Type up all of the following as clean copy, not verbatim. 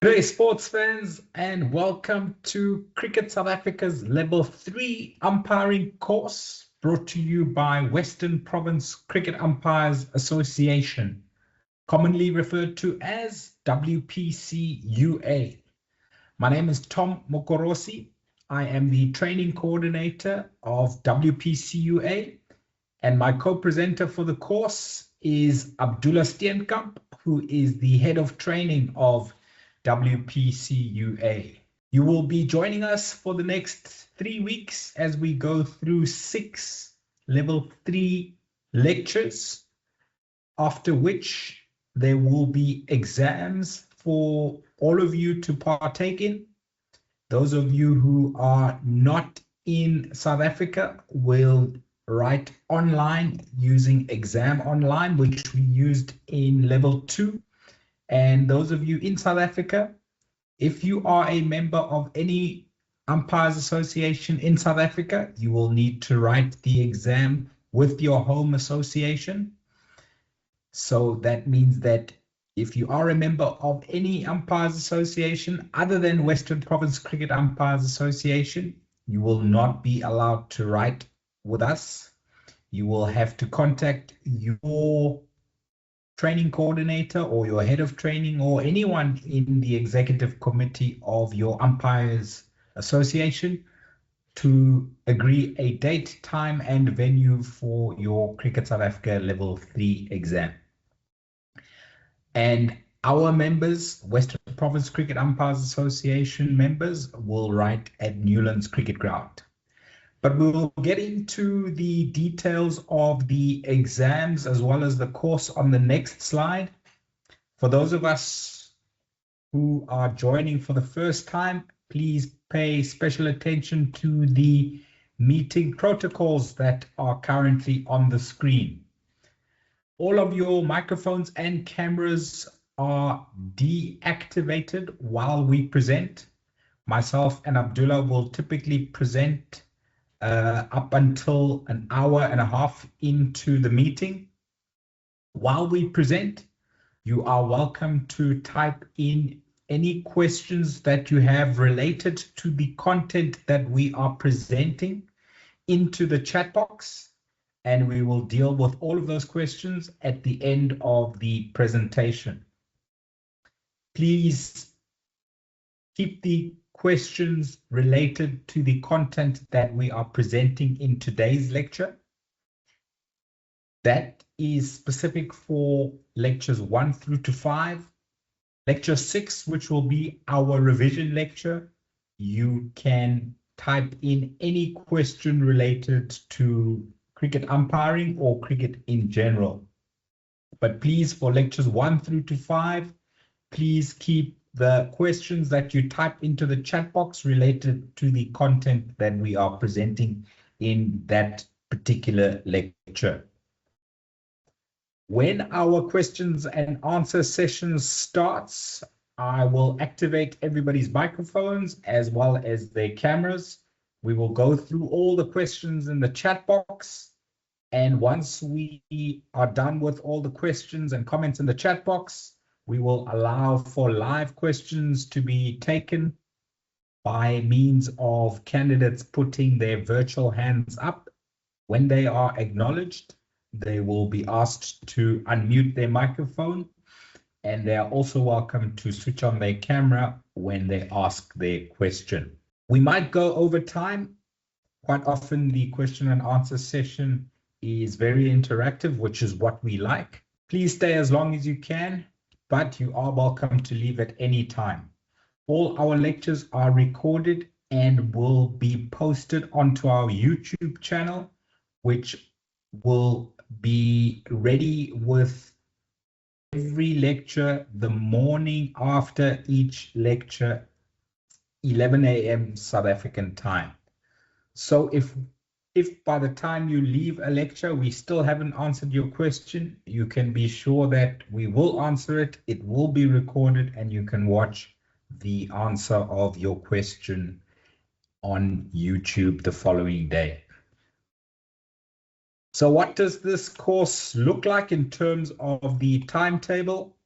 Good day, sports fans, and welcome to Cricket South Africa's Level 3 umpiring course, brought to you by Western Province Cricket Umpires Association, commonly referred to as WPCUA. My name is Tom Mokorosi. I am the training coordinator of WPCUA, and my co-presenter for the course is Abdullah Steenkamp, who is the head of training of WPCUA. You will be joining us for the next 3 weeks as we go through 6 level 3 lectures, after which there will be exams for all of you to partake in. Those of you who are not in South Africa will write online using Exam Online, which we used in level 2. And those of you in South Africa, if you are a member of any Umpires Association in South Africa, you will need to write the exam with your home association. So that means that if you are a member of any Umpires Association other than Western Province Cricket Umpires Association, you will not be allowed to write with us. You will have to contact your training coordinator or your head of training or anyone in the executive committee of your Umpires Association to agree a date, time, and venue for your Cricket South Africa Level 3 exam. And our members, Western Province Cricket Umpires Association members, will write at Newlands Cricket Ground. But we'll get into the details of the exams as well as the course on the next slide. For those of us who are joining for the first time, please pay special attention to the meeting protocols that are currently on the screen. All of your microphones and cameras are deactivated while we present. Myself and Abdullah will typically present up until an hour and a half into the meeting. While we present, you are welcome to type in any questions that you have related to the content that we are presenting into the chat box, and we will deal with all of those questions at the end of the presentation. Please keep the questions related to the content that we are presenting in today's lecture. That is specific for lectures 1 through to 5. Lecture 6, which will be our revision lecture, you can type in any question related to cricket umpiring or cricket in general. But please, for lectures 1 through to 5, please keep the questions that you type into the chat box related to the content that we are presenting in that particular lecture. When our questions and answer session starts, I will activate everybody's microphones as well as their cameras. We will go through all the questions in the chat box. And once we are done with all the questions and comments in the chat box, we will allow for live questions to be taken by means of candidates putting their virtual hands up. When they are acknowledged, they will be asked to unmute their microphone, and they are also welcome to switch on their camera when they ask their question. We might go over time. Quite often the question and answer session is very interactive, which is what we like. Please stay as long as you can, but you are welcome to leave at any time. All our lectures are recorded and will be posted onto our YouTube channel, which will be ready with every lecture the morning after each lecture, 11 a.m. South African time. So if by the time you leave a lecture, we still haven't answered your question, you can be sure that we will answer it. It will be recorded and you can watch the answer of your question on YouTube the following day. So what does this course look like in terms of the timetable?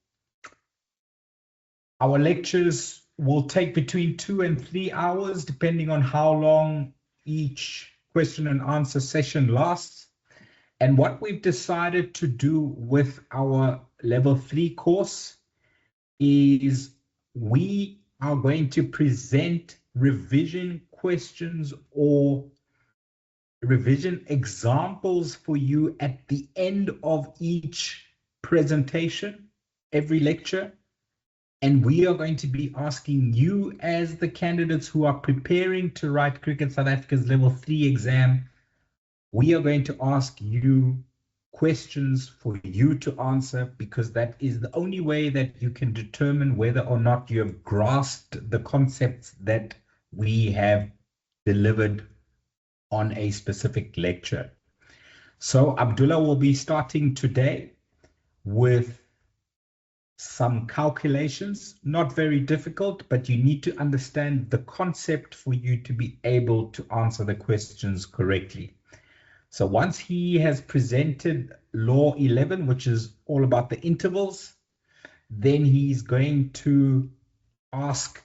Our lectures will take between 2 and 3 hours, depending on how long each question and answer session lasts. And what we've decided to do with our level 3 course is we are going to present revision questions or revision examples for you at the end of each presentation, every lecture. And we are going to be asking you as the candidates who are preparing to write Cricket South Africa's level 3 exam, we are going to ask you questions for you to answer, because that is the only way that you can determine whether or not you have grasped the concepts that we have delivered on a specific lecture. So Abdullah will be starting today with some calculations, not very difficult, but you need to understand the concept for you to be able to answer the questions correctly. So once he has presented law 11, which is all about the intervals, then he's going to ask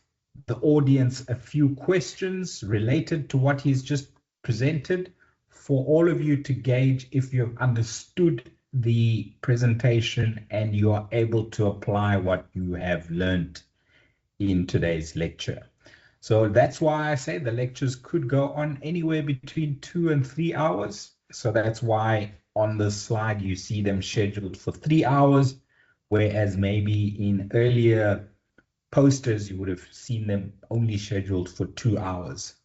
the audience a few questions related to what he's just presented for all of you to gauge if you've understood the presentation and you are able to apply what you have learned in today's lecture. So that's why I say the lectures could go on anywhere between 2 and 3 hours. So that's why on the slide you see them scheduled for 3 hours, whereas maybe in earlier posters you would have seen them only scheduled for 2 hours.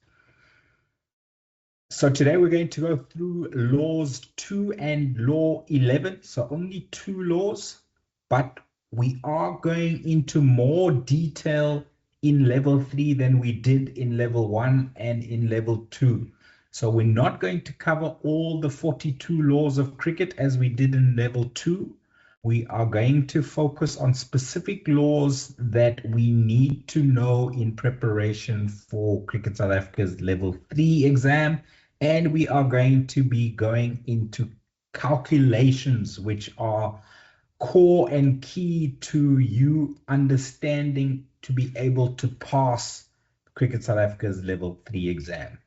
So today we're going to go through laws 2 and law 11. So only 2 laws, but we are going into more detail in level 3 than we did in level 1 and in level 2. So we're not going to cover all the 42 laws of cricket as we did in level 2. We are going to focus on specific laws that we need to know in preparation for Cricket South Africa's level 3 exam. And we are going to be going into calculations, which are core and key to you understanding to be able to pass Cricket South Africa's level 3 exam.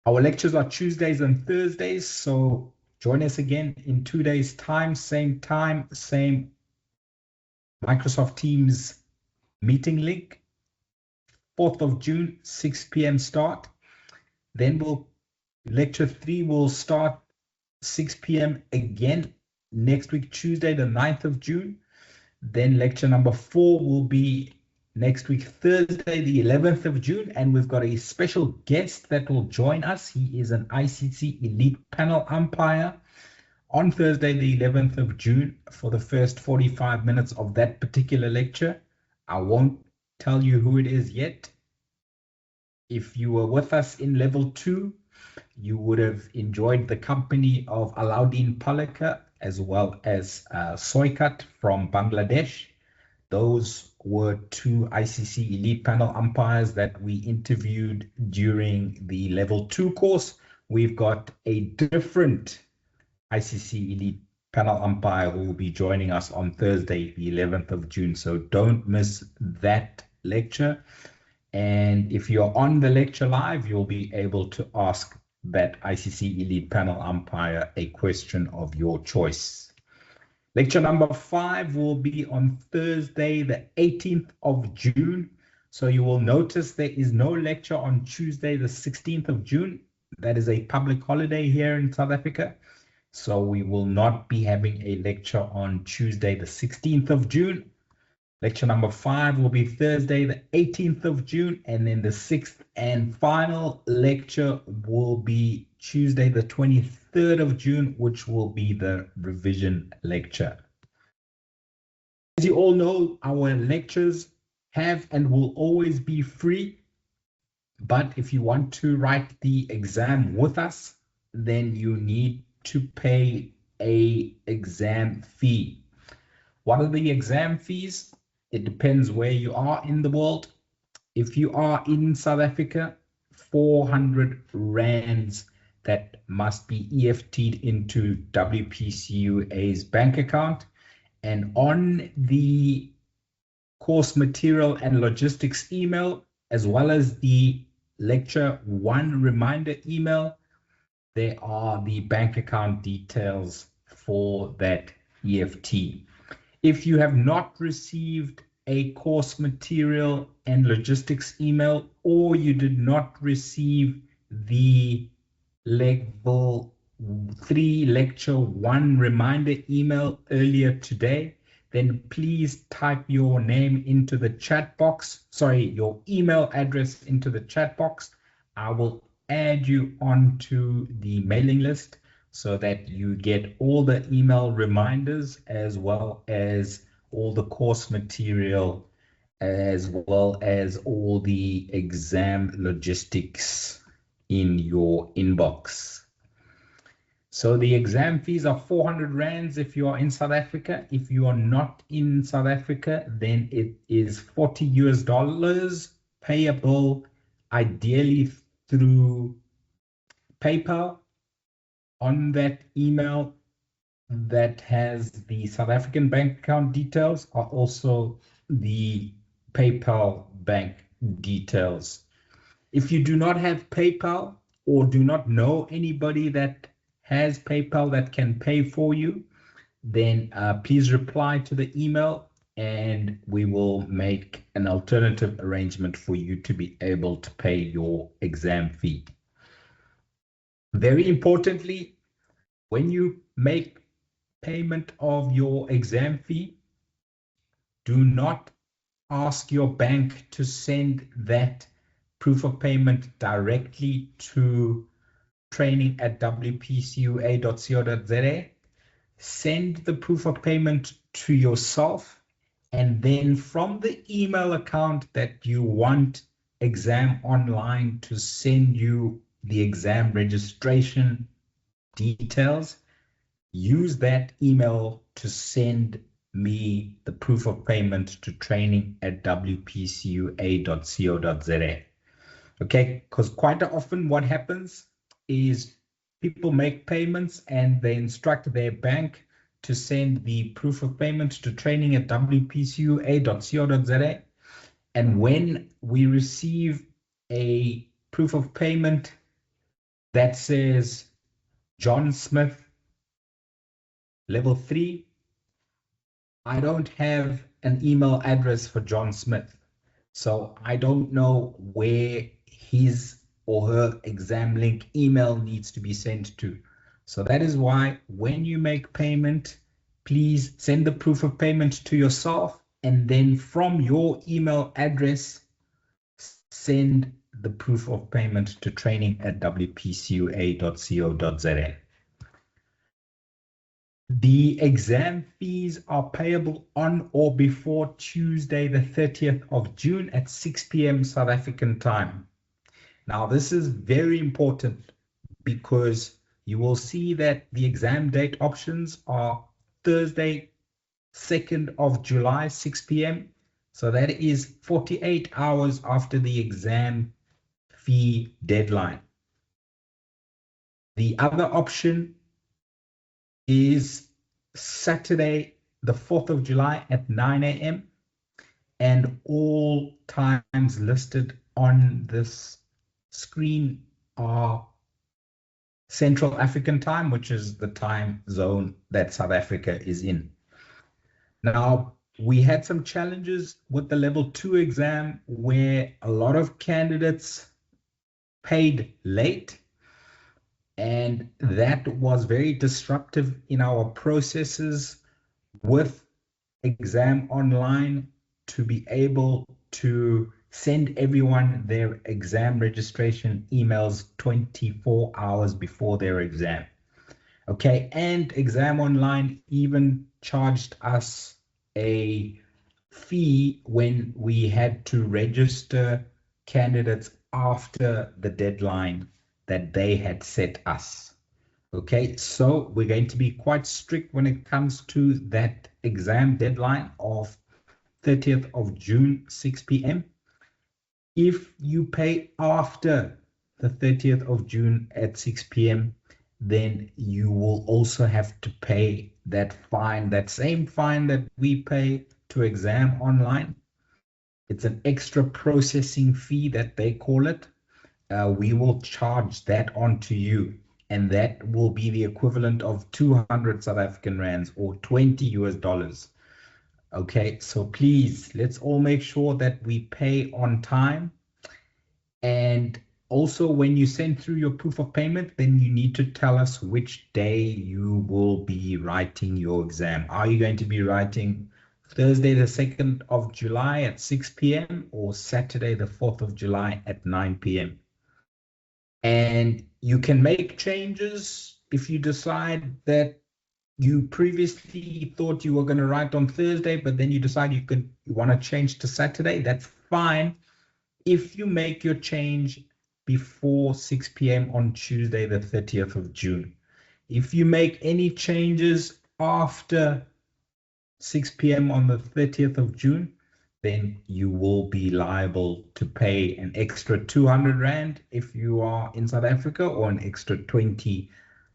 Our lectures are Tuesdays and Thursdays, so join us again in 2 days' time, same Microsoft Teams meeting link, 4th of June, 6 p.m. start. Then lecture 3 will start 6 p.m. again next week, Tuesday, the 9th of June. Then lecture number 4 will be next week, Thursday, the 11th of June. And we've got a special guest that will join us. He is an ICC Elite Panel umpire on Thursday, the 11th of June for the first 45 minutes of that particular lecture. I won't tell you who it is yet. If you were with us in level 2, you would have enjoyed the company of Alauddin Palika as well as Soikat from Bangladesh. Those were 2 ICC Elite Panel umpires that we interviewed during the level 2 course. We've got a different ICC Elite Panel umpire who will be joining us on Thursday, the 11th of June. So don't miss that lecture. And if you're on the lecture live, you'll be able to ask that ICC Elite Panel umpire a question of your choice. Lecture number 5 will be on Thursday, the 18th of June. So you will notice there is no lecture on Tuesday, the 16th of June. That is a public holiday here in South Africa. So we will not be having a lecture on Tuesday, the 16th of June. Lecture number 5 will be Thursday, the 18th of June, and then the 6th and final lecture will be Tuesday, the 23rd of June, which will be the revision lecture. As you all know, our lectures have and will always be free, but if you want to write the exam with us, then you need to pay an exam fee. What are the exam fees? It depends where you are in the world. If you are in South Africa, 400 rands that must be EFT'd into WPCUA's bank account. And on the course material and logistics email, as well as the lecture 1 reminder email. There are the bank account details for that EFT. If you have not received a course material and logistics email, or you did not receive the level 3 lecture 1 reminder email earlier today, then please type your name into the chat box, your email address into the chat box. I will add you onto the mailing list so that you get all the email reminders as well as all the course material, as well as all the exam logistics in your inbox. So the exam fees are 400 rands if you are in South Africa. If you are not in South Africa, then it is $40 US, payable ideally through PayPal. On that email that has the South African bank account details are also the PayPal bank details. If you do not have PayPal or do not know anybody that has PayPal that can pay for you, then please reply to the email and we will make an alternative arrangement for you to be able to pay your exam fee. Very importantly, when you make payment of your exam fee, do not ask your bank to send that proof of payment directly to training@wpcua.co.za. Send the proof of payment to yourself, and then from the email account that you want Exam Online to send you the exam registration details, use that email to send me the proof of payment to training@wpcua.co.za. Okay, because quite often what happens is people make payments and they instruct their bank to send the proof of payment to training@wpcua.co.za. And when we receive a proof of payment that says John Smith, level 3, I don't have an email address for John Smith. So I don't know where his or her exam link email needs to be sent to. So that is why when you make payment, please send the proof of payment to yourself, and then from your email address, send the proof of payment to training@wpcua.co.za. The exam fees are payable on or before Tuesday, the 30th of June at 6 p.m. South African time. Now, this is very important because you will see that the exam date options are Thursday, 2nd of July, 6 p.m. So that is 48 hours after the exam fee deadline. The other option is Saturday, the 4th of July at 9 a.m. And all times listed on this screen are Central African time, which is the time zone that South Africa is in. Now, we had some challenges with the level 2 exam where a lot of candidates paid late, and that was very disruptive in our processes with Exam Online to be able to send everyone their exam registration emails 24 hours before their exam. Okay, and Exam Online even charged us a fee when we had to register candidates after the deadline that they had set us. Okay, so we're going to be quite strict when it comes to that exam deadline of 30th of June, 6 p.m. If you pay after the 30th of June at 6 p.m., then you will also have to pay that fine, that same fine that we pay to Exam Online. It's an extra processing fee that they call it. We will charge that onto you, and that will be the equivalent of 200 South African rands or 20 US dollars. Okay, so please, let's all make sure that we pay on time. And also, when you send through your proof of payment, then you need to tell us which day you will be writing your exam. Are you going to be writing Thursday, the 2nd of July at 6 p.m. or Saturday, the 4th of July at 9 p.m.? And you can make changes if you decide that you previously thought you were going to write on Thursday, but then you decide you want to change to Saturday. That's fine. If you make your change before 6 p.m. on Tuesday, the 30th of June. If you make any changes after 6 p.m. on the 30th of June, then you will be liable to pay an extra 200 Rand if you are in South Africa, or an extra 20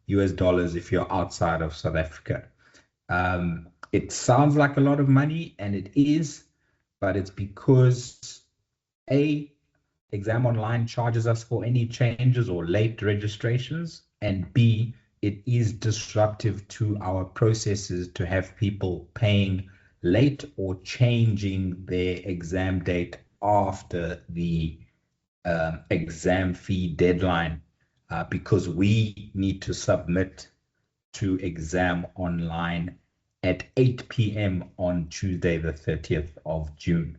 US dollars if you're outside of South Africa. It sounds like a lot of money, and it is, but it's because A, Exam Online charges us for any changes or late registrations, and B, it is disruptive to our processes to have people paying late or changing their exam date after the exam fee deadline, because we need to submit to Exam Online at 8 p.m. on Tuesday, the 30th of June.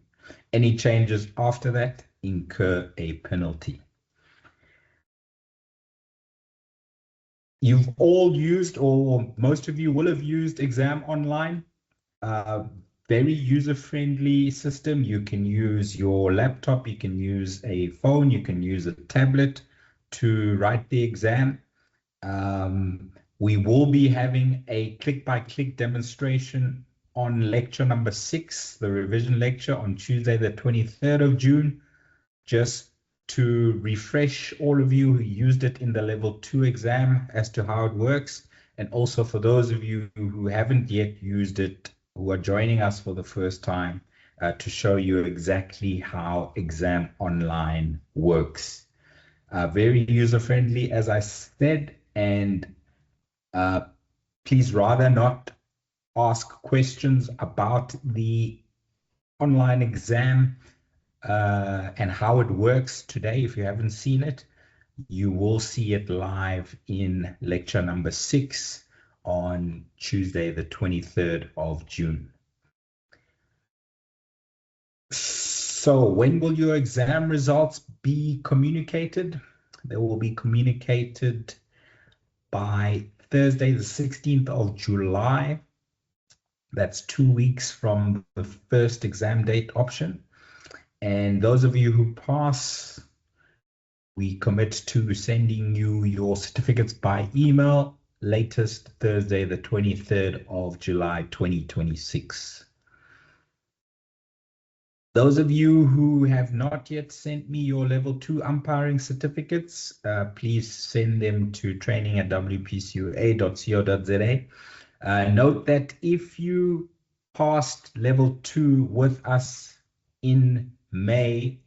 Any changes after that incur a penalty. You've all used, or most of you will have used, Exam Online. Very user-friendly system. You can use your laptop, you can use a phone, you can use a tablet to write the exam. We will be having a click-by-click demonstration on lecture number 6, the revision lecture, on Tuesday, the 23rd of June, just to refresh all of you who used it in the level 2 exam as to how it works. And also for those of you who haven't yet used it, who are joining us for the first time, to show you exactly how Exam Online works. Very user-friendly, as I said, and please rather not ask questions about the online exam and how it works today. If you haven't seen it, you will see it live in lecture number 6 on Tuesday, the 23rd of June. So when will your exam results be communicated? They will be communicated by Thursday, the 16th of July. That's 2 weeks from the first exam date option. And those of you who pass, we commit to sending you your certificates by email, latest Thursday, the 23rd of July, 2026. Those of you who have not yet sent me your level 2 umpiring certificates, please send them to training@wpcua.co.za. Note that if you passed level 2 with us in May,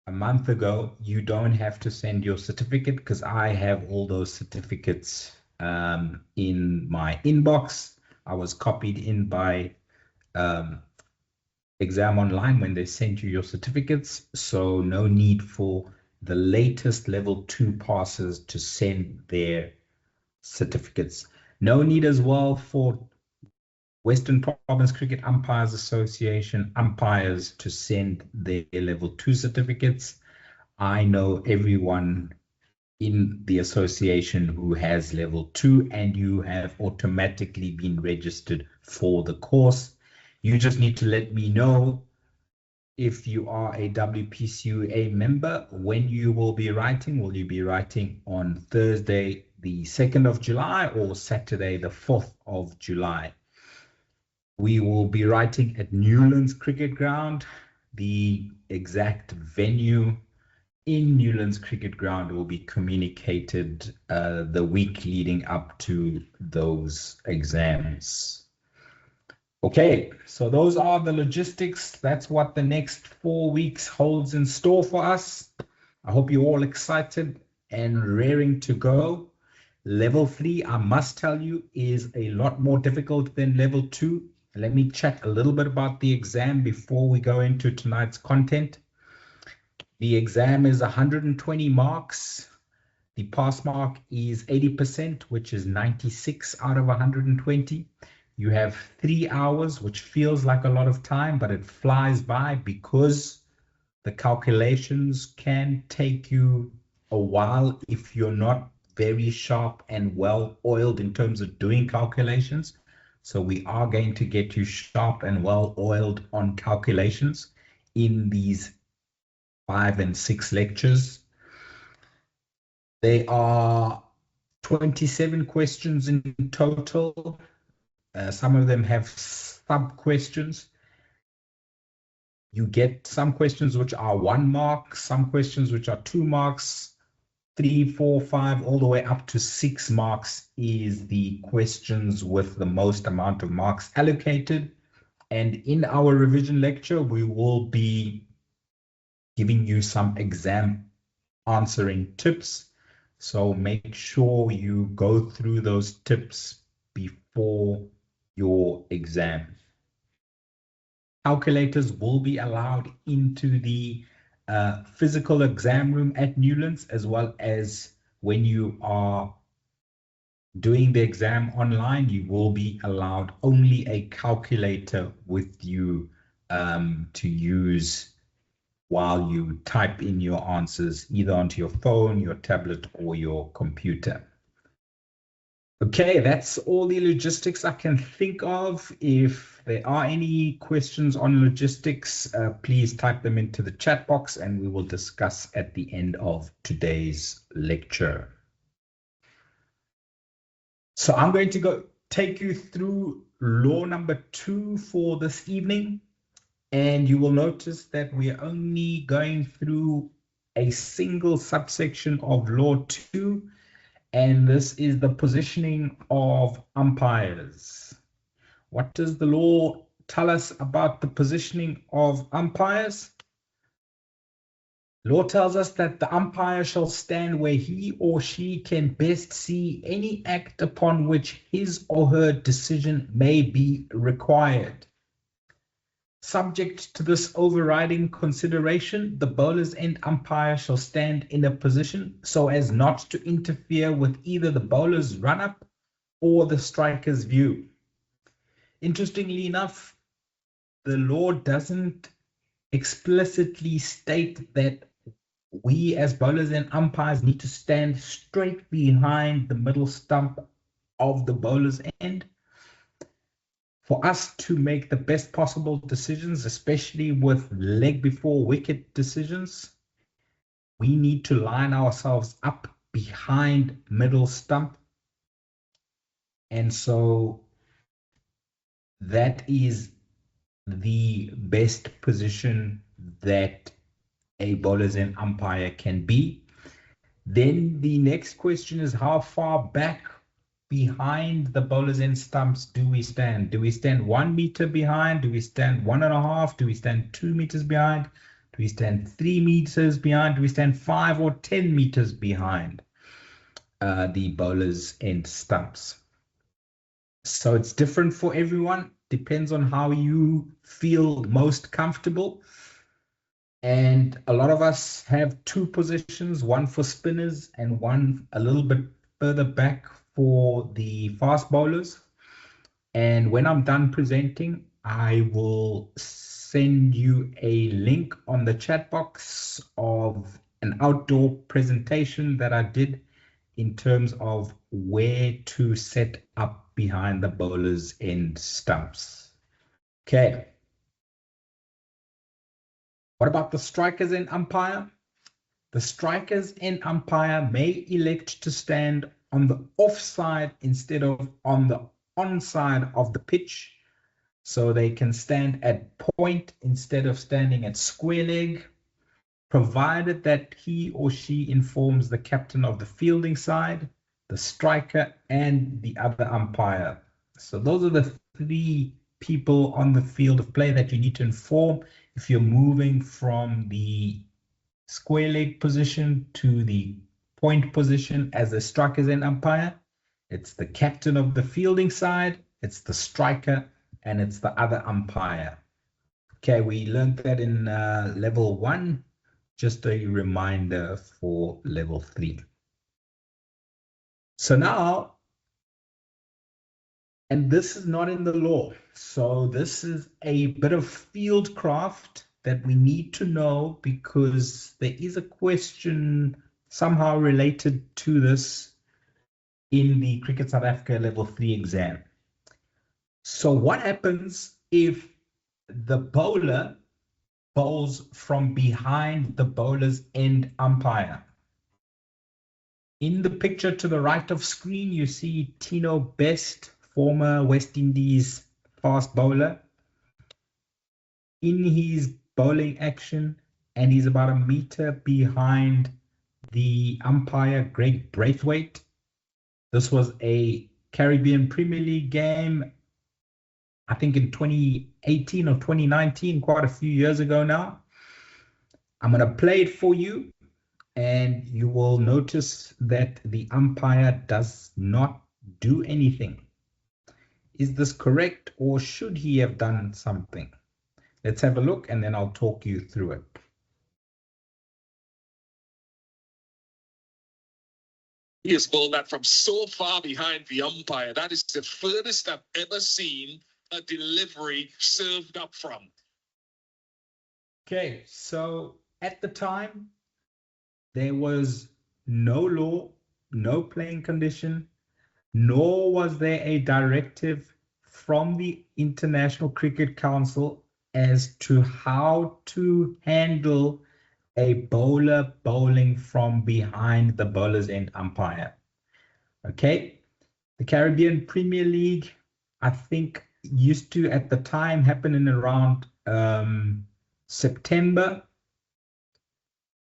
a month ago, you don't have to send your certificate, because I have all those certificates in my inbox. I was copied in by Exam Online when they sent you your certificates, so no need for the latest level 2 passers to send their certificates. No need as well for Western Province Cricket Umpires Association umpires to send their level 2 certificates. I know everyone in the association who has level 2, and you have automatically been registered for the course. You just need to let me know if you are a WPCUA member, when you will be writing. Will you be writing on Thursday, the 2nd of July, or Saturday, the 4th of July? We will be writing at Newlands Cricket Ground. The exact venue in Newlands Cricket Ground will be communicated the week leading up to those exams. Okay, so those are the logistics. That's what the next 4 weeks holds in store for us. I hope you're all excited and raring to go. Level 3, I must tell you, is a lot more difficult than level 2. Let me chat a little bit about the exam before we go into tonight's content. The exam is 120 marks. The pass mark is 80%, which is 96 out of 120. You have 3 hours, which feels like a lot of time, but it flies by because the calculations can take you a while if you're not very sharp and well oiled in terms of doing calculations. So we are going to get you sharp and well oiled on calculations in these 5 and 6 lectures. They are 27 questions in total. Some of them have sub questions. You get some questions which are 1 mark, some questions which are 2 marks, 3, 4, 5, all the way up to 6 marks is the questions with the most amount of marks allocated. And in our revision lecture, we will be giving you some exam answering tips. So make sure you go through those tips before your exam. Calculators will be allowed into the physical exam room at Newlands, as well as when you are doing the exam online, you will be allowed only a calculator with you to use while you type in your answers, either onto your phone, your tablet, or your computer. Okay, that's all the logistics I can think of. If there are any questions on logistics, please type them into the chat box and we will discuss at the end of today's lecture. So I'm going to take you through law number 2 for this evening. And you will notice that we are only going through a single subsection of law 2. And this is the positioning of umpires. What does the law tell us about the positioning of umpires? Law tells us that the umpire shall stand where he or she can best see any act upon which his or her decision may be required. Subject to this overriding consideration, the bowler's end umpire shall stand in a position so as not to interfere with either the bowler's run-up or the striker's view. Interestingly enough, the law doesn't explicitly state that we as bowlers and umpires need to stand straight behind the middle stump of the bowler's end. For us to make the best possible decisions, especially with leg before wicket decisions, we need to line ourselves up behind middle stump. And so that is the best position that a bowler's end umpire can be. Then the next question is, how far back behind the bowler's end stumps do we stand? Do we stand 1 meter behind? Do we stand 1.5? Do we stand 2 meters behind? Do we stand 3 meters behind? Do we stand 5 or 10 meters behind the bowler's end stumps? So it's different for everyone. Depends on how you feel most comfortable. And a lot of us have 2 positions, one for spinners and one a little bit further back for the fast bowlers. And when I'm done presenting, I will send you a link on the chat box of an outdoor presentation that I did in terms of where to set up behind the bowler's end stumps. Okay. What about the strikers end umpire? The strikers end umpire may elect to stand on the offside instead of on the onside of the pitch. So they can stand at point instead of standing at square leg, provided that he or she informs the captain of the fielding side, the striker, and the other umpire. So those are the 3 people on the field of play that you need to inform if you're moving from the square leg position to the point position as a striker's end umpire. It's the captain of the fielding side, it's the striker, and it's the other umpire. Okay, we learned that in level 1. Just a reminder for level 3. So now, and this is not in the law, so this is a bit of field craft that we need to know because there is a question somehow related to this in the Cricket South Africa level 3 exam. So what happens if the bowler bowls from behind the bowler's end umpire? In the picture to the right of screen, you see Tino Best, former West Indies fast bowler, in his bowling action, and he's about a meter behind the umpire, Greg Braithwaite. This was a Caribbean Premier League game, I think in 2018 or 2019, quite a few years ago now. I'm going to play it for you, and you will notice that the umpire does not do anything. Is this correct, or should he have done something? Let's have a look, and then I'll talk you through it. He has bowled that from so far behind the umpire. That is the furthest I've ever seen a delivery served up from. Okay, so at the time, there was no law, no playing condition, nor was there a directive from the International Cricket Council as to how to handle a bowler bowling from behind the bowler's end umpire. Okay, the Caribbean Premier League, I think, used to at the time happen in around September.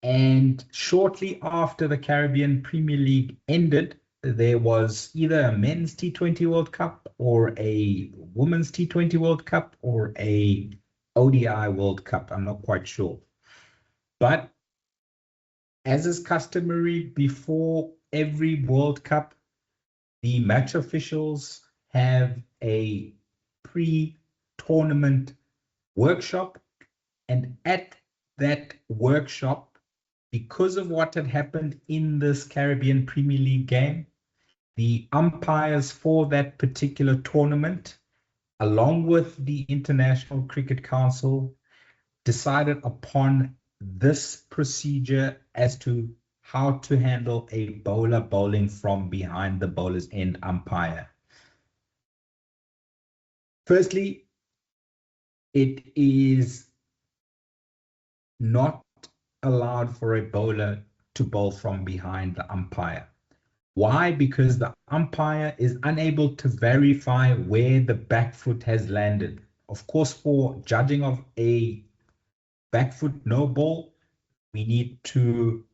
And shortly after the Caribbean Premier League ended, there was either a men's T20 World Cup or a women's T20 World Cup or a ODI World Cup. I'm not quite sure. But as is customary before every World Cup, the match officials have a pre-tournament workshop. And at that workshop, because of what had happened in this Caribbean Premier League game, the umpires for that particular tournament, along with the International Cricket Council, decided upon this procedure as to how to handle a bowler bowling from behind the bowler's end umpire. Firstly, it is not allowed for a bowler to bowl from behind the umpire. Why? Because the umpire is unable to verify where the back foot has landed. Of course, for judging of a back foot no ball, we need to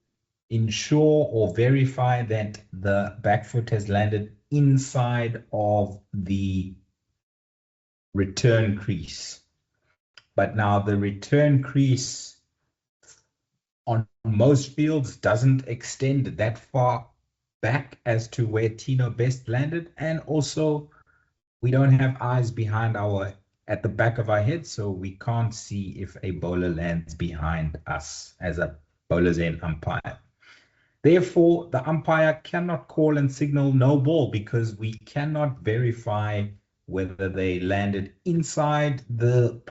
ensure or verify that the back foot has landed inside of the return crease. But now the return crease on most fields doesn't extend that far back as to where Tino Best landed, and also we don't have eyes at the back of our head, so we can't see if a bowler lands behind us as a bowler's end umpire. Therefore, the umpire cannot call and signal no ball because we cannot verify whether they landed inside the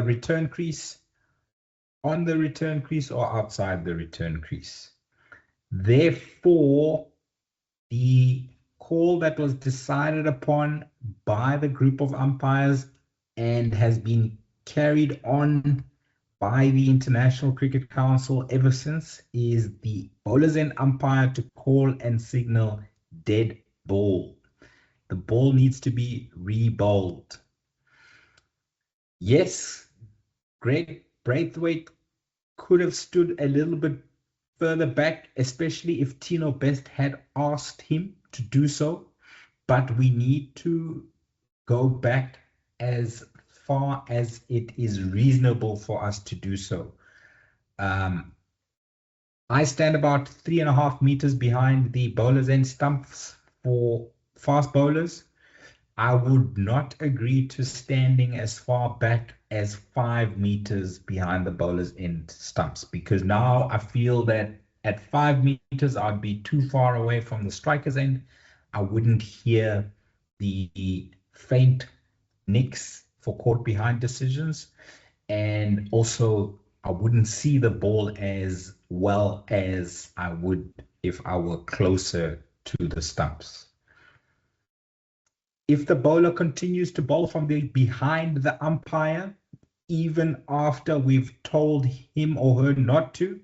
return crease, on the return crease, or outside the return crease. Therefore, the call that was decided upon by the group of umpires and has been carried on by the International Cricket Council ever since is the bowler's end umpire to call and signal dead ball. The ball needs to be re-bowled. Yes, Greg Braithwaite could have stood a little bit further back, especially if Tino Best had asked him to do so. But we need to go back as far as it is reasonable for us to do so. I stand about 3.5 meters behind the bowler's end stumps for fast bowlers. I would not agree to standing as far back as 5 meters behind the bowler's end stumps, because now I feel that at 5 meters I'd be too far away from the striker's end. I wouldn't hear the faint nicks for caught behind decisions, and also I wouldn't see the ball as well as I would if I were closer to the stumps. If the bowler continues to bowl from behind the umpire, even after we've told him or her not to,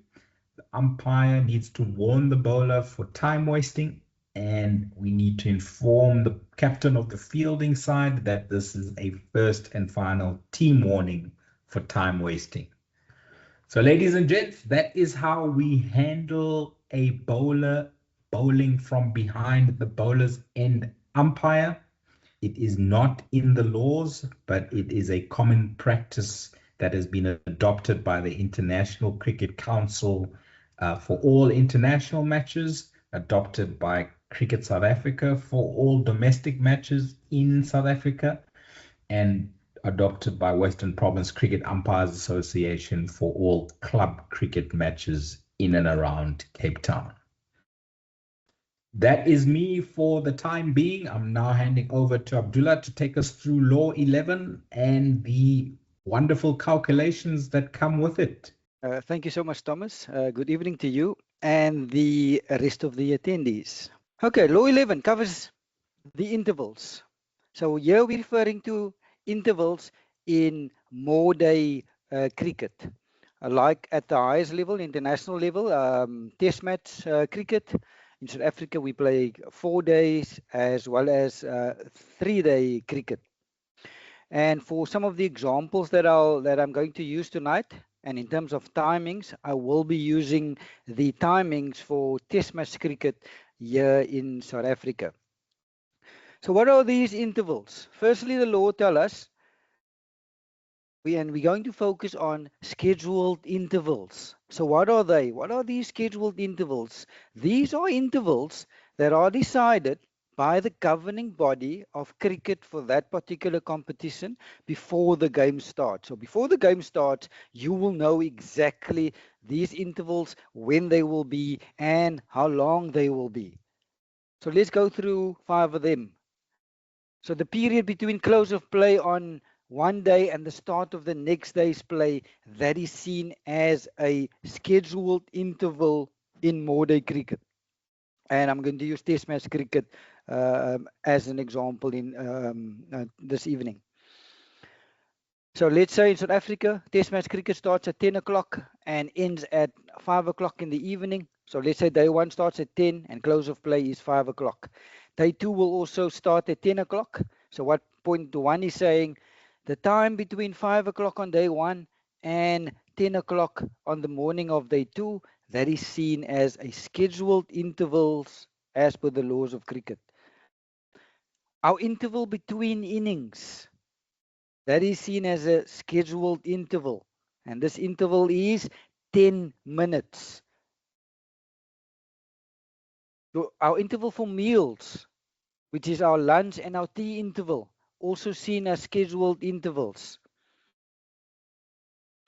the umpire needs to warn the bowler for time wasting, and we need to inform the captain of the fielding side that this is a first and final team warning for time wasting. So, ladies and gents, that is how we handle a bowler bowling from behind the bowler's end umpire. It is not in the laws, but it is a common practice that has been adopted by the International Cricket Council for all international matches, adopted by Cricket South Africa for all domestic matches in South Africa, and adopted by Western Province Cricket Umpires Association for all club cricket matches in and around Cape Town. That is me for the time being. I'm now handing over to Abdullah to take us through Law 11 and the wonderful calculations that come with it. Thank you so much, Thomas. Good evening to you and the rest of the attendees. Okay, Law 11 covers the intervals. So here we're referring to intervals in more-day cricket. Like at the highest level, international level, test match cricket. In South Africa, we play 4 days as well as 3-day cricket. And for some of the examples that I'm going to use tonight, and in terms of timings, I will be using the timings for test match cricket here in South Africa. So what are these intervals? Firstly, the law tells us, and we're going to focus on scheduled intervals. So what are they? What are these scheduled intervals? These are intervals that are decided by the governing body of cricket for that particular competition before the game starts. So before the game starts, you will know exactly these intervals, when they will be and how long they will be. So let's go through 5 of them. So the period between close of play on one day and the start of the next day's play, that is seen as a scheduled interval in more-day cricket. And I'm going to use test match cricket as an example in this evening. So let's say in South Africa, test match cricket starts at 10 o'clock and ends at 5 o'clock in the evening. So let's say day 1 starts at 10 and close of play is 5 o'clock. Day 2 will also start at 10 o'clock. So what point 1 is saying, the time between 5 o'clock on day 1 and 10 o'clock on the morning of day 2, that is seen as a scheduled intervals as per the laws of cricket. Our interval between innings, that is seen as a scheduled interval. And this interval is 10 minutes. So our interval for meals, which is our lunch and our tea interval, also seen as scheduled intervals.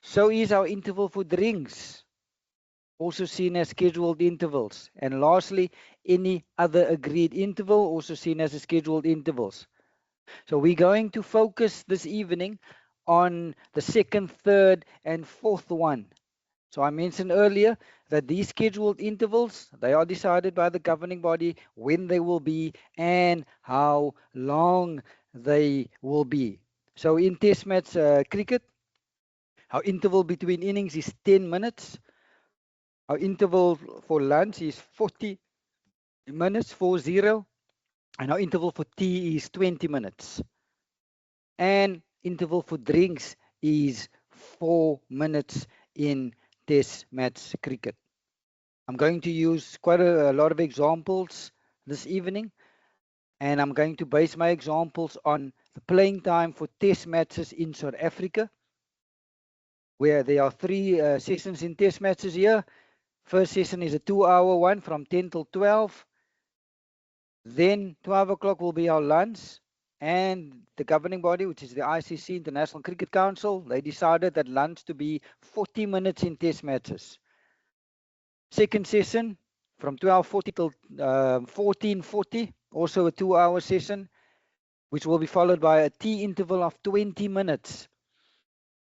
So is our interval for drinks, also seen as scheduled intervals. And lastly, any other agreed interval, also seen as a scheduled intervals. So we're going to focus this evening on the 2nd, 3rd, and 4th one. So I mentioned earlier that these scheduled intervals, they are decided by the governing body when they will be and how long they will be. So in test match cricket, our interval between innings is 10 minutes. Our interval for lunch is 40 minutes, 40. And our interval for tea is 20 minutes. And interval for drinks is 4 minutes in test match cricket. I'm going to use quite a lot of examples this evening, and I'm going to base my examples on the playing time for test matches in South Africa, where there are 3 sessions in test matches here. First session is a 2-hour one from 10 till 12. Then 12 o'clock will be our lunch. And the governing body, which is the ICC, International Cricket Council, they decided that lunch to be 40 minutes in test matches. Second session from 12:40 till 14:40, also a 2-hour session, which will be followed by a tea interval of 20 minutes.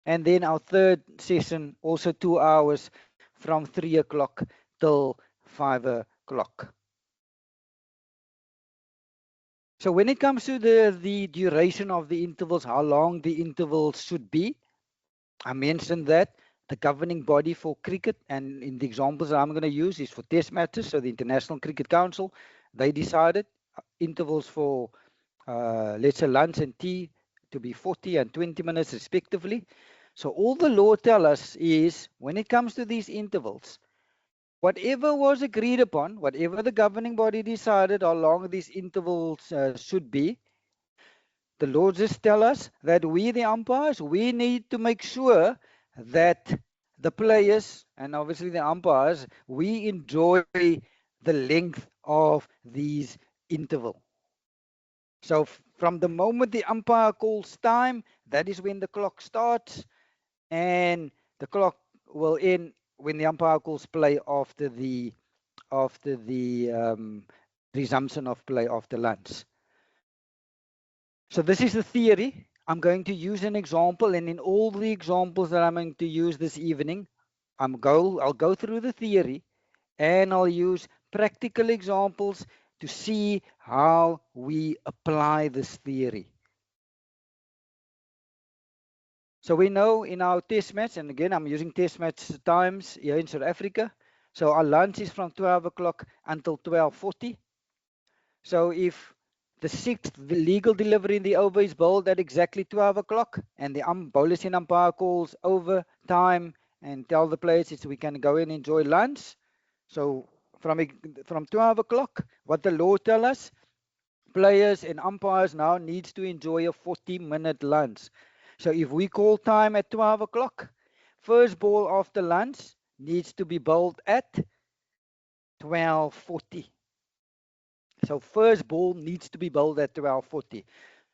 And then our third session, also 2 hours from 3 o'clock till 5 o'clock. So when it comes to the duration of the intervals, how long the intervals should be, I mentioned that the governing body for cricket, and in the examples that I'm going to use is for test matches, so the International Cricket Council, they decided intervals for, let's say, lunch and tea to be 40 and 20 minutes respectively. So all the law tells us is, when it comes to these intervals, whatever was agreed upon, whatever the governing body decided how long these intervals should be, the law just tell us that we, the umpires, we need to make sure that the players and obviously the umpires, we enjoy the length of these intervals. So from the moment the umpire calls time, that is when the clock starts, and the clock will end when the umpire calls play after the resumption of play after lunch. So this is the theory. I'm going to use an example, and in all the examples that I'm going to use this evening, I'll go through the theory, and I'll use practical examples to see how we apply this theory. So we know in our test match, and again I'm using test match times here in South Africa. So our lunch is from 12 o'clock until 12:40. So if the 6th legal delivery in the over is bowled at exactly 12 o'clock, and the bowlers in umpire calls over time and tell the players we can go and enjoy lunch. So from 12 o'clock, what the law tells us, players and umpires now needs to enjoy a 40-minute lunch. So if we call time at 12 o'clock, first ball after lunch needs to be bowled at 12:40. So first ball needs to be bowled at 12:40.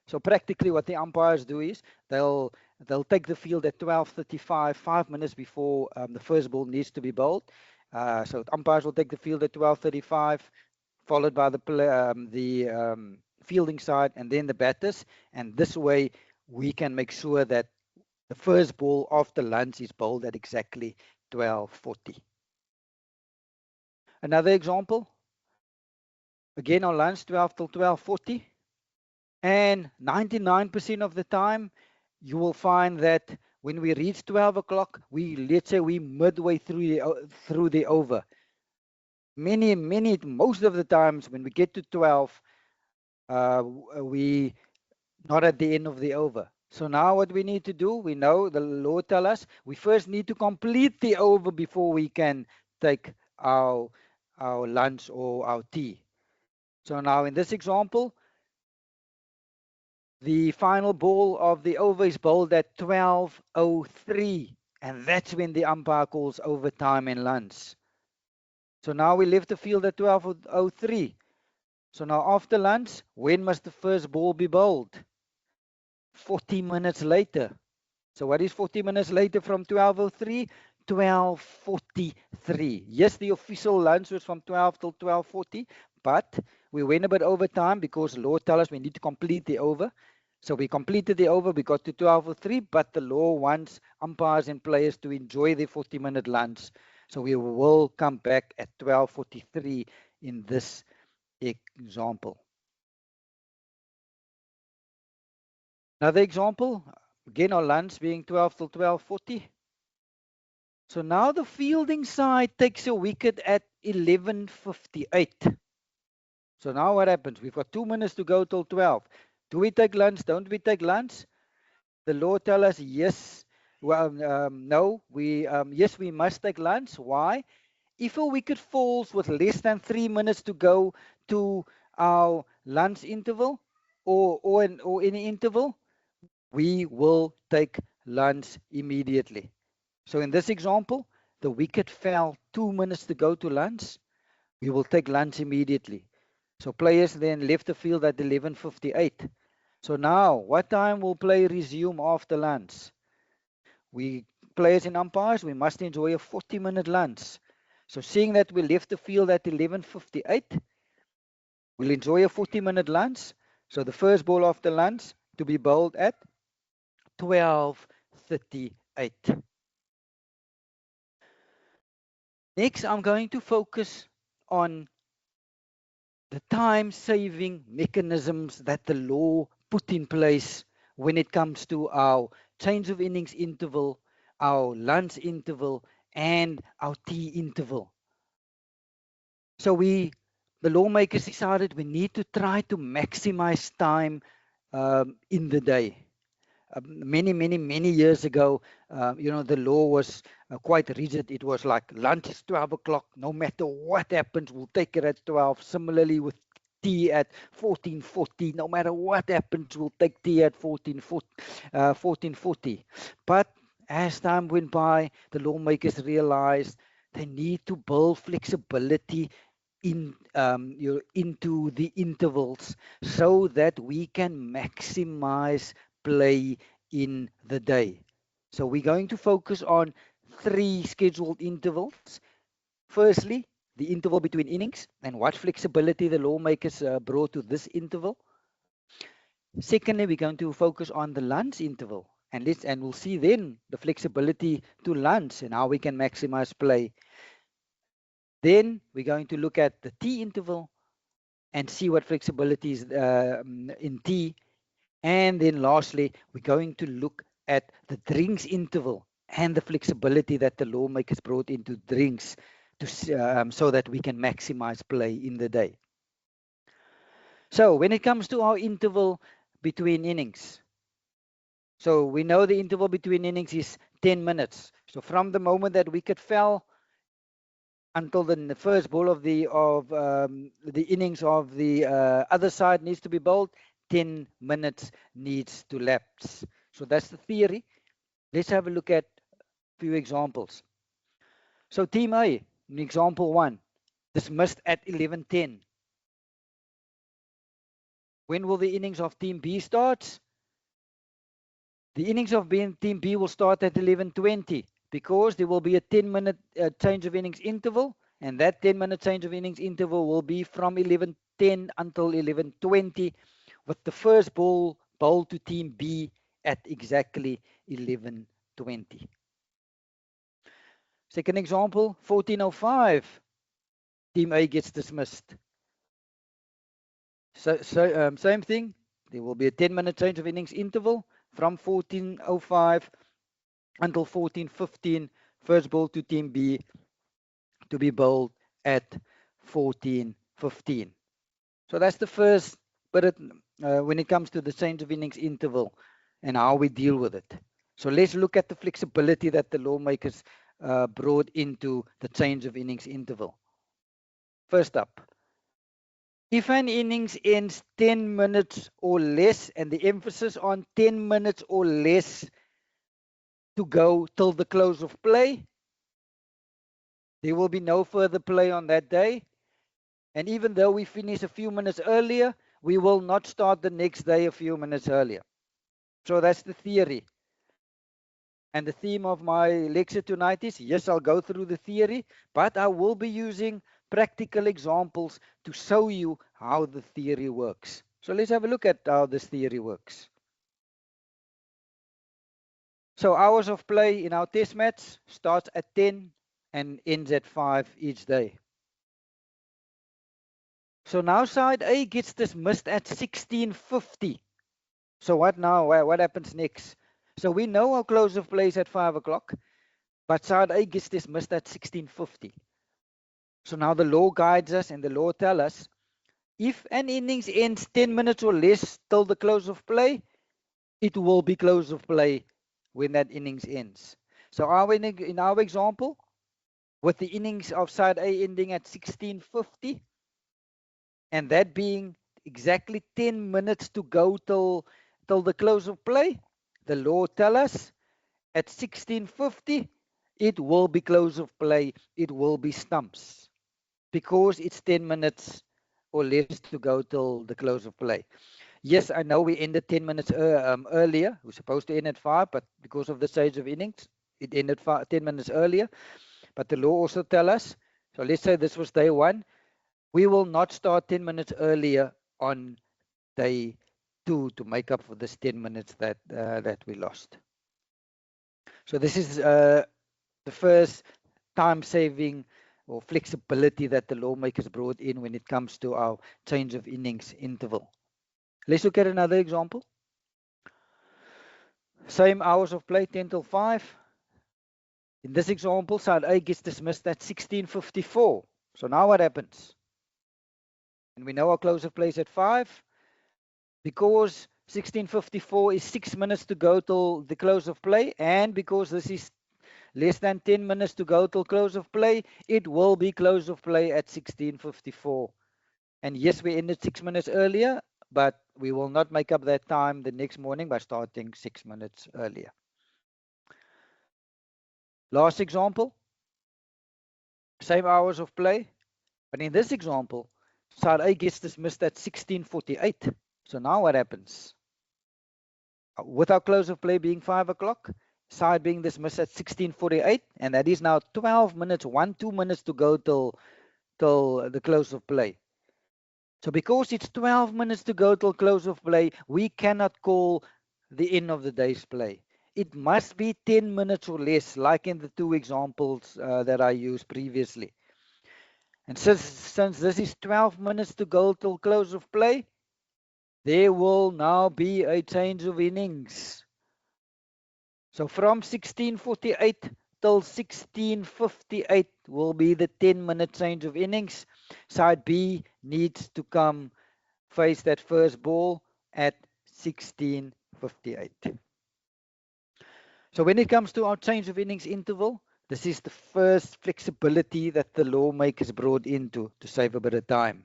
So practically what the umpires do is they'll take the field at 12:35, 5 minutes before the first ball needs to be bowled. So umpires will take the field at 12:35, followed by the fielding side and then the batters. And this way we can make sure that the first ball after lunch is bowled at exactly 12:40. Another example. Again on lunch, 12 till 12:40. And 99% of the time, you will find that when we reach 12 o'clock, let's say we midway through the over. Most of the times when we get to 12, we not at the end of the over. So now what we need to do, we know the law tells us, we first need to complete the over before we can take our lunch or our tea. So now in this example, the final ball of the over is bowled at 12:03, and that's when the umpire calls overtime and lunch. So now we left the field at 12:03. So now after lunch, when must the first ball be bowled? 40 minutes later. So what is 40 minutes later from 12:03? 12:43. Yes, the official lunch was from 12 till 12:40, but we went a bit over time because law tells us we need to complete the over. So we completed the over, we got to 12:03, but the law wants umpires and players to enjoy their 40-minute lunch. So we will come back at 12:43 in this example. Another example, again our lunch being 12 till 12:40. So now the fielding side takes a wicket at 11:58. So now what happens? We've got 2 minutes to go till 12. Do we take lunch? Don't we take lunch? The law tells us yes. Well, no. Yes, we must take lunch. Why? If a wicket falls with less than 3 minutes to go to our lunch interval, or any interval, we will take lunch immediately. So in this example, the wicket fell 2 minutes to go to lunch. We will take lunch immediately. So players then left the field at 11:58. So now, what time will play resume after lunch? We players in umpires, we must enjoy a 40-minute lunch. So seeing that we left the field at 11:58, we'll enjoy a 40-minute lunch. So the first ball after lunch to be bowled at 12:38. Next, I'm going to focus on the time-saving mechanisms that the law put in place when it comes to our change of innings interval, our lunch interval, and our tea interval. So the lawmakers decided we need to try to maximize time in the day. Many years ago, the law was quite rigid. It was like lunch is 12 o'clock. No matter what happens, we'll take it at 12. Similarly with tea at 14:40. No matter what happens, we'll take tea at 14:40. But as time went by, the lawmakers realized they need to build flexibility into the intervals so that we can maximize play in the day. So we're going to focus on 3 scheduled intervals. Firstly, the interval between innings and what flexibility the lawmakers brought to this interval. Secondly, we're going to focus on the lunch interval, and we'll see then the flexibility to lunch and how we can maximize play. Then we're going to look at the tea interval and see what flexibility is in tea. And then lastly, we're going to look at the drinks interval and the flexibility that the lawmakers brought into drinks so that we can maximize play in the day. So when it comes to our interval between innings, so we know the interval between innings is 10 minutes. So from the moment that wicket fell until the first ball of the innings of the other side needs to be bowled, 10 minutes needs to lapse. So that's the theory. Let's have a look at a few examples. So team A, in example 1, dismissed at 11:10. When will the innings of team B start? The innings of team B will start at 11:20 because there will be a 10-minute change of innings interval, and that 10-minute change of innings interval will be from 11:10 until 11:20, with the first ball bowled to team B at exactly 11:20. Second example, 14:05, team A gets dismissed. So same thing, there will be a 10-minute change of innings interval from 14:05 until 14:15, first ball to team B to be bowled at 14:15. So that's the first bit when it comes to the change of innings interval and how we deal with it. So let's look at the flexibility that the lawmakers brought into the change of innings interval. First up, if an innings ends 10 minutes or less, and the emphasis on 10 minutes or less to go till the close of play, there will be no further play on that day. And even though we finish a few minutes earlier, we will not start the next day a few minutes earlier. So that's the theory. And the theme of my lecture tonight is, yes, I'll go through the theory, but I will be using practical examples to show you how the theory works. So let's have a look at how this theory works. So hours of play in our test match starts at 10 and ends at 5 each day. So now side A gets dismissed at 16:50. So what now? What happens next? So we know our close of play is at 5 o'clock, but side A gets dismissed at 16:50. So now the law guides us, and the law tells us if an innings ends 10 minutes or less till the close of play, it will be close of play when that innings ends. So in our example, with the innings of side A ending at 16:50, and that being exactly 10 minutes to go till the close of play, the law tells us at 16:50 it will be close of play, it will be stumps, because it's 10 minutes or less to go till the close of play. Yes, I know we ended 10 minutes earlier. We're supposed to end at 5, but because of the stage of innings, it ended 10 minutes earlier. But the law also tells us, so let's say this was day 1, we will not start 10 minutes earlier on day 2 to make up for this 10 minutes that we lost. So this is the first time-saving or flexibility that the lawmakers brought in when it comes to our change of innings interval. Let's look at another example. Same hours of play, 10 till 5. In this example, side A gets dismissed at 16:54. So now what happens? And we know our close of play is at 5. Because 16:54 is 6 minutes to go till the close of play, and because this is less than 10 minutes to go till close of play, it will be close of play at 16:54. And yes, we ended 6 minutes earlier, but we will not make up that time the next morning by starting 6 minutes earlier. Last example, same hours of play, but in this example, side A gets dismissed at 16:48. So now what happens? With our close of play being 5 o'clock, side being dismissed at 16:48, and that is now 12 minutes, 2 minutes to go till the close of play. So because it's 12 minutes to go till close of play, we cannot call the end of the day's play. It must be 10 minutes or less, like in the 2 examples that I used previously. And since this is 12 minutes to go till close of play, there will now be a change of innings. So from 16:48 till 16:58 will be the 10-minute change of innings. Side B needs to come face that first ball at 16:58. So when it comes to our change of innings interval, this is the first flexibility that the lawmakers brought into to save a bit of time.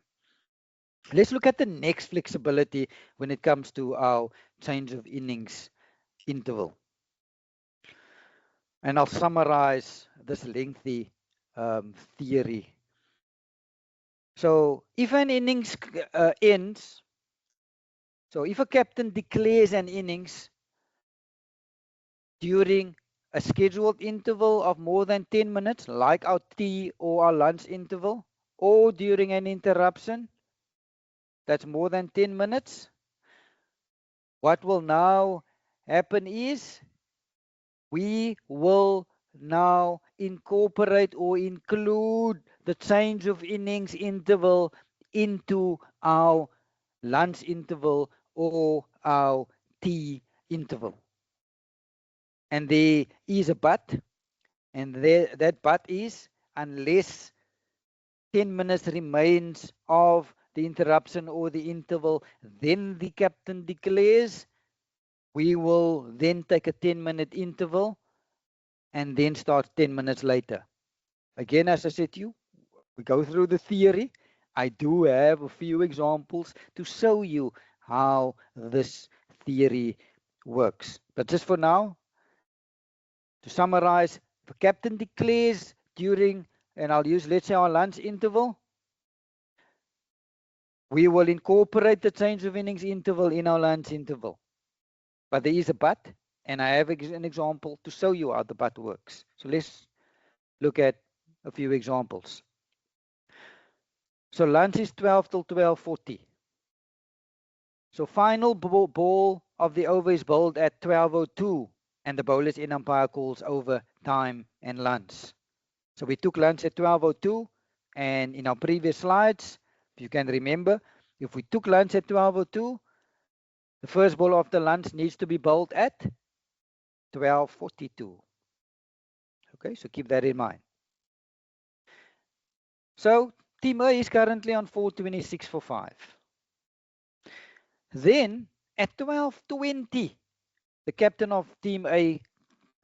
Let's look at the next flexibility when it comes to our change of innings interval. And I'll summarize this lengthy theory. So if an innings ends, so if a captain declares an innings during a scheduled interval of more than 10 minutes, like our tea or our lunch interval, or during an interruption that's more than 10 minutes, what will now happen is we will now incorporate or include the change of innings interval into our lunch interval or our tea interval. And there is a but, and that but is unless 10 minutes remains of the interruption or the interval, then the captain declares, we will then take a 10-minute interval and then start 10 minutes later. Again, as I said to you, we go through the theory. I do have a few examples to show you how this theory works. But just for now, to summarize, the captain declares during, and I'll use, let's say, our lunch interval, we will incorporate the change of innings interval in our lunch interval. But there is a but, and I have an example to show you how the but works. So let's look at a few examples. So lunch is 12 till 12:40. So final ball of the over is bowled at 12:02, and the bowler's in umpire calls over time and lunch. So we took lunch at 12:02, and in our previous slides, if you can remember, if we took lunch at 12:02, the first ball after lunch needs to be bowled at 12:42. Okay, so keep that in mind. So Team A is currently on 426 for 5. Then at 12:20, the captain of Team A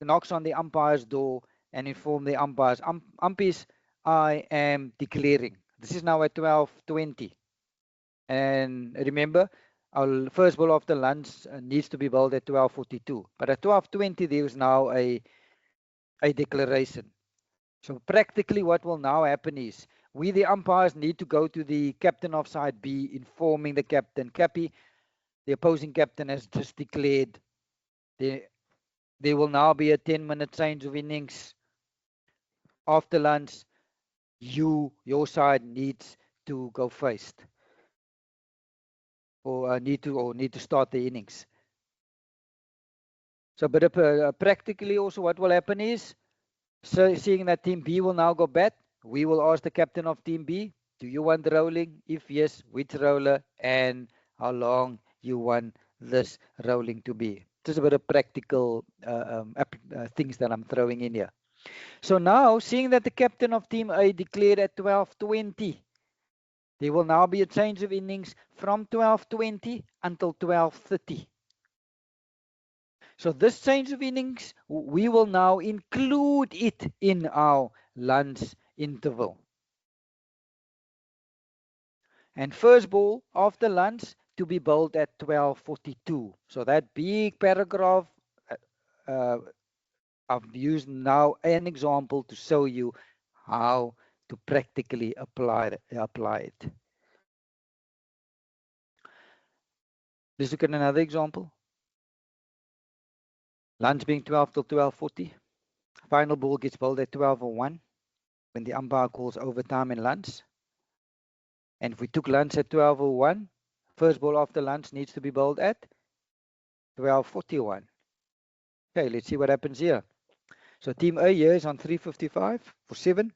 knocks on the umpire's door and informs the umpires, umpires, I am declaring. This is now at 12:20. And remember, our first ball after lunch needs to be bowled at 12:42. But at 12:20, there is now a declaration. So practically what will now happen is we, the umpires, need to go to the captain of side B, informing the captain, Cappy, the opposing captain has just declared there will now be a 10-minute change of innings after lunch. Your side needs to go first, or need to start the innings. So, but practically also what will happen is, so seeing that team B will now go bat, we will ask the captain of team B, do you want rolling? If yes, which roller and how long you want this rolling to be? Just a bit of practical things that I'm throwing in here. So now, seeing that the captain of team A declared at 12:20, there will now be a change of innings from 12:20 until 12:30. So this change of innings, we will now include it in our lunch interval. And first ball after lunch to be bowled at 12:42. So that big paragraph, I've used now an example to show you how to practically apply it. Let's look at another example. Lunch being 12 till 12:40. Final ball gets bowled at 12:01 when the umpire calls overtime and lunch. And if we took lunch at 12:01, first ball after lunch needs to be bowled at 12:41. Okay, let's see what happens here. So team A here is on 3:55 for 7.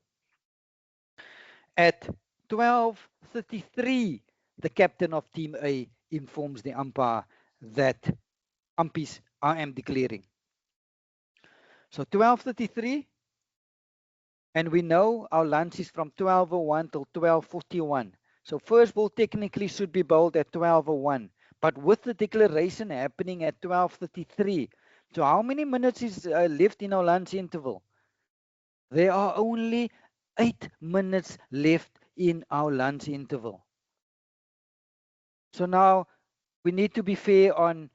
At 12:33, the captain of team A informs the umpire that umpires, I am declaring. So 12:33, and we know our lunch is from 12:01 till 12:41. So first ball technically should be bowled at 12:01, but with the declaration happening at 12:33, so how many minutes is left in our lunch interval? There are only 8 minutes left in our lunch interval. So now we need to be fair on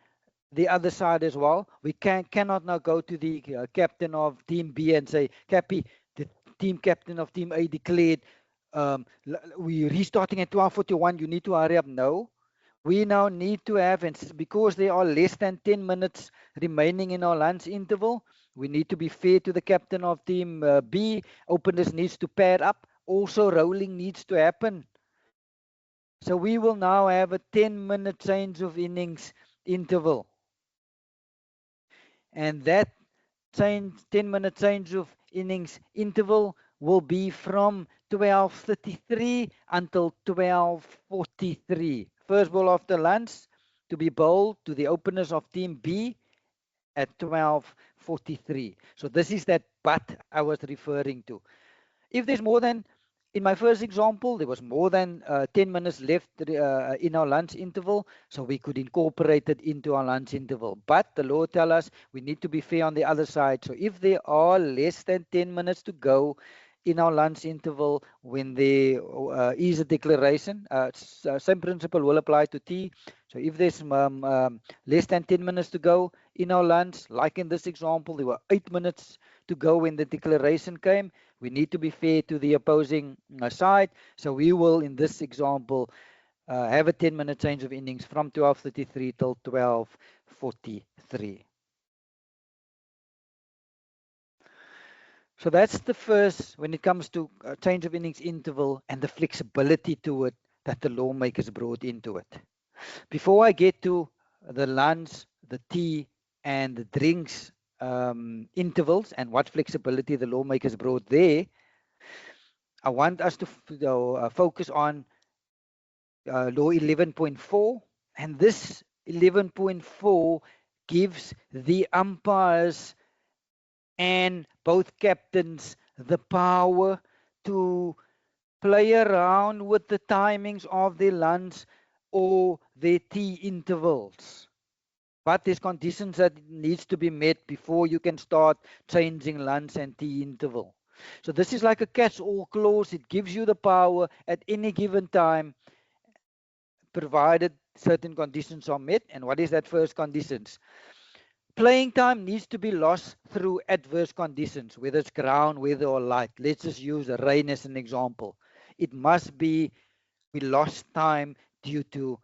the other side as well. We cannot now go to the captain of team B and say, Cappy, the team captain of team A declared we're restarting at 12:41. You need to hurry up. No, we now need to have, and because there are less than 10 minutes remaining in our lunch interval, we need to be fair to the captain of team B. Openers needs to pair up. Also, rolling needs to happen. So we will now have a 10-minute change of innings interval. And that 10-minute change of innings interval will be from 12:33 until 12:43. First ball after lunch to be bowled to the openers of team B at 12:43. So this is that but I was referring to. If there's more than, in my first example, there was more than 10 minutes left in our lunch interval, so we could incorporate it into our lunch interval. But the law tells us we need to be fair on the other side. So if there are less than 10 minutes to go in our lunch interval, when there is a declaration, same principle will apply to tea. So if there's less than 10 minutes to go in our lunch, like in this example, there were 8 minutes to go when the declaration came. We need to be fair to the opposing side. So we will, in this example, have a 10-minute change of innings from 12:33 till 12:43. So that's the first, when it comes to change of innings interval and the flexibility to it that the lawmakers brought into it. Before I get to the lunch, the tea, and the drinks intervals and what flexibility the lawmakers brought there, I want us to focus on law 11.4, and this 11.4 gives the umpires and both captains the power to play around with the timings of their lunch or their tea intervals. But there's conditions that needs to be met before you can start changing lunch and tea interval. So this is like a catch-all clause. It gives you the power at any given time provided certain conditions are met. And what is that first conditions? Playing time needs to be lost through adverse conditions, whether it's ground, weather, or light. Let's just use rain as an example. It must be we lost time due to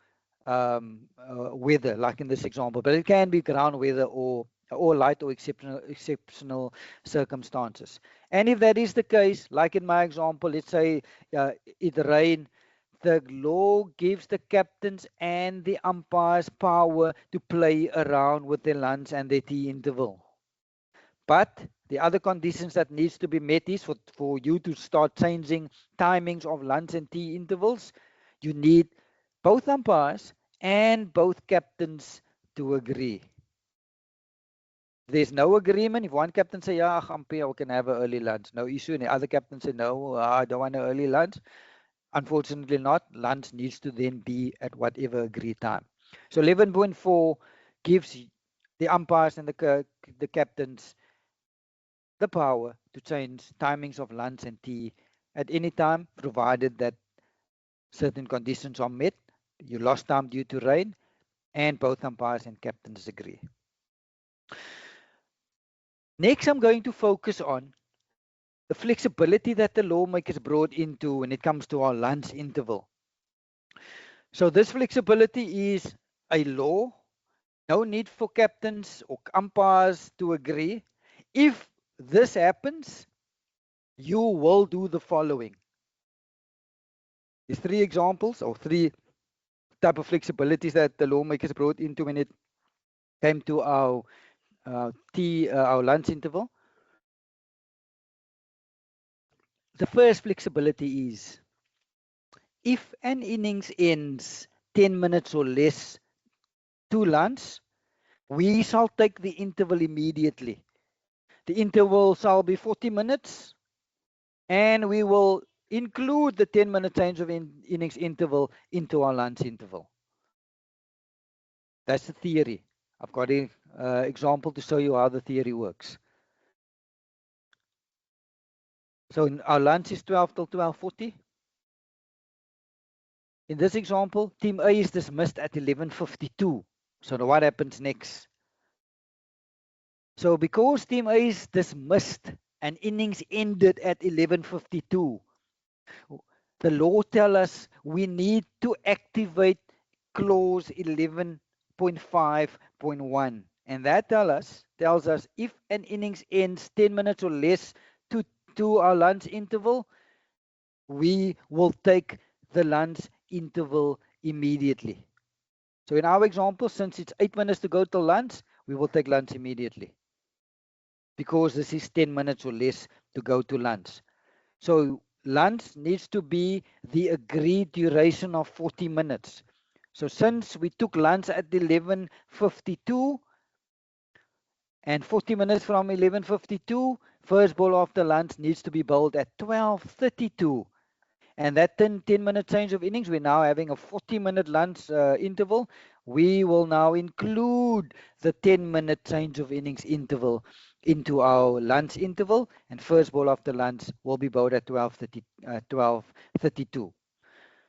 weather, like in this example, but it can be ground weather or light or exceptional circumstances. And if that is the case, like in my example, let's say it rained, the law gives the captains and the umpires power to play around with their lunch and their tea interval. But the other conditions that needs to be met is for you to start changing timings of lunch and tea intervals, you need both umpires and both captains to agree. If there's no agreement, if one captain say, yeah, umpire, we can have an early lunch, no issue. And the other captain say, no, I don't want an early lunch. Unfortunately not. Lunch needs to then be at whatever agreed time. So 11.4 gives the umpires and the captains the power to change timings of lunch and tea at any time, provided that certain conditions are met. You lost time due to rain, and both umpires and captains agree. Next, I'm going to focus on the flexibility that the lawmakers brought into when it comes to our lunch interval. So this flexibility is a law. No need for captains or umpires to agree. If this happens, you will do the following. There's three examples or three type of flexibilities that the lawmakers brought into when it came to our our lunch interval. The first flexibility is if an innings ends 10 minutes or less to lunch, we shall take the interval immediately. The interval shall be 40 minutes, and we will include the 10-minute change of innings interval into our lunch interval. That's the theory. I've got an example to show you how the theory works. So our lunch is 12 till 12:40. In this example, Team A is dismissed at 11:52. So what happens next? So because Team A is dismissed and innings ended at 11:52, the law tells us we need to activate clause 11.5.1. And that tells us if an innings ends 10 minutes or less to our lunch interval, we will take the lunch interval immediately. So in our example, since it's 8 minutes to go till lunch, we will take lunch immediately, because this is 10 minutes or less to go to lunch. So lunch needs to be the agreed duration of 40 minutes. So since we took lunch at 11:52 and 40 minutes from 11:52, first ball after lunch needs to be bowled at 12:32. And that 10-minute change of innings, we're now having a 40-minute lunch interval. We will now include the 10-minute change of innings interval into our lunch interval, and first ball after lunch will be bowled at 12:32.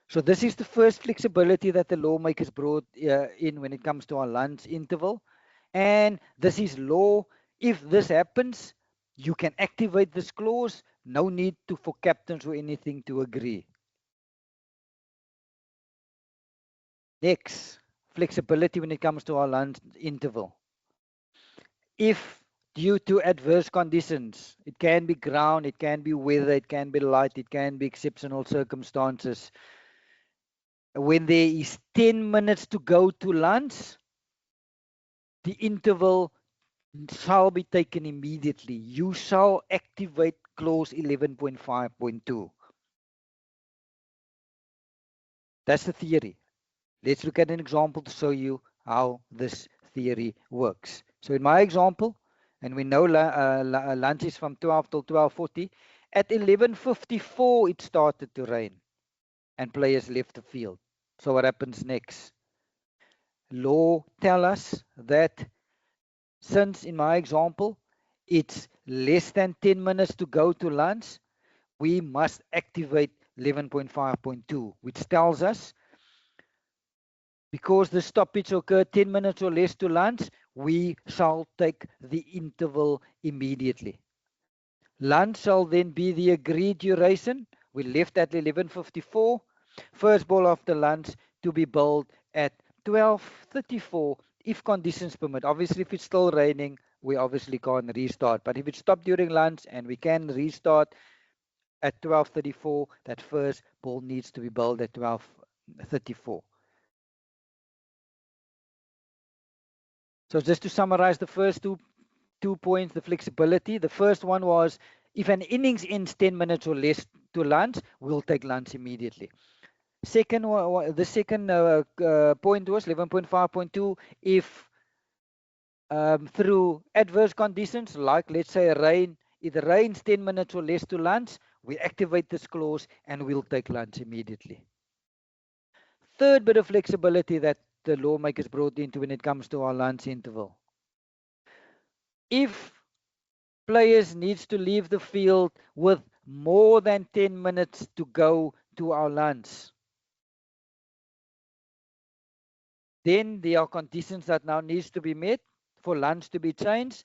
So this is the first flexibility that the lawmakers brought in when it comes to our lunch interval. And this is law. If this happens, you can activate this clause. No need for captains or anything to agree. Next, flexibility when it comes to our lunch interval. If due to adverse conditions, it can be ground, it can be weather, it can be light, it can be exceptional circumstances, when there is 10 minutes to go to lunch, the interval shall be taken immediately. You shall activate clause 11.5.2. That's the theory. Let's look at an example to show you how this theory works. So in my example, and we know lunch is from 12 till 12:40, at 11:54 it started to rain and players left the field. So what happens next? Law tell us that since in my example it's less than 10 minutes to go to lunch, we must activate 11.5.2, which tells us because the stoppage occurred 10 minutes or less to lunch, we shall take the interval immediately. Lunch shall then be the agreed duration. We left at 11:54. First ball after lunch to be bowled at 12:34 if conditions permit. Obviously, if it's still raining, we obviously can't restart. But if it stopped during lunch and we can restart at 12:34, that first ball needs to be bowled at 12:34. So just to summarize the first two points, the flexibility. The first one was if an innings ends 10 minutes or less to lunch, we'll take lunch immediately. The second point was 11.5.2. If through adverse conditions, like let's say rain, it rains 10 minutes or less to lunch, we activate this clause and we'll take lunch immediately. Third bit of flexibility that the lawmakers brought into when it comes to our lunch interval. If players needs to leave the field with more than 10 minutes to go to our lunch, then there are conditions that now needs to be met for lunch to be changed.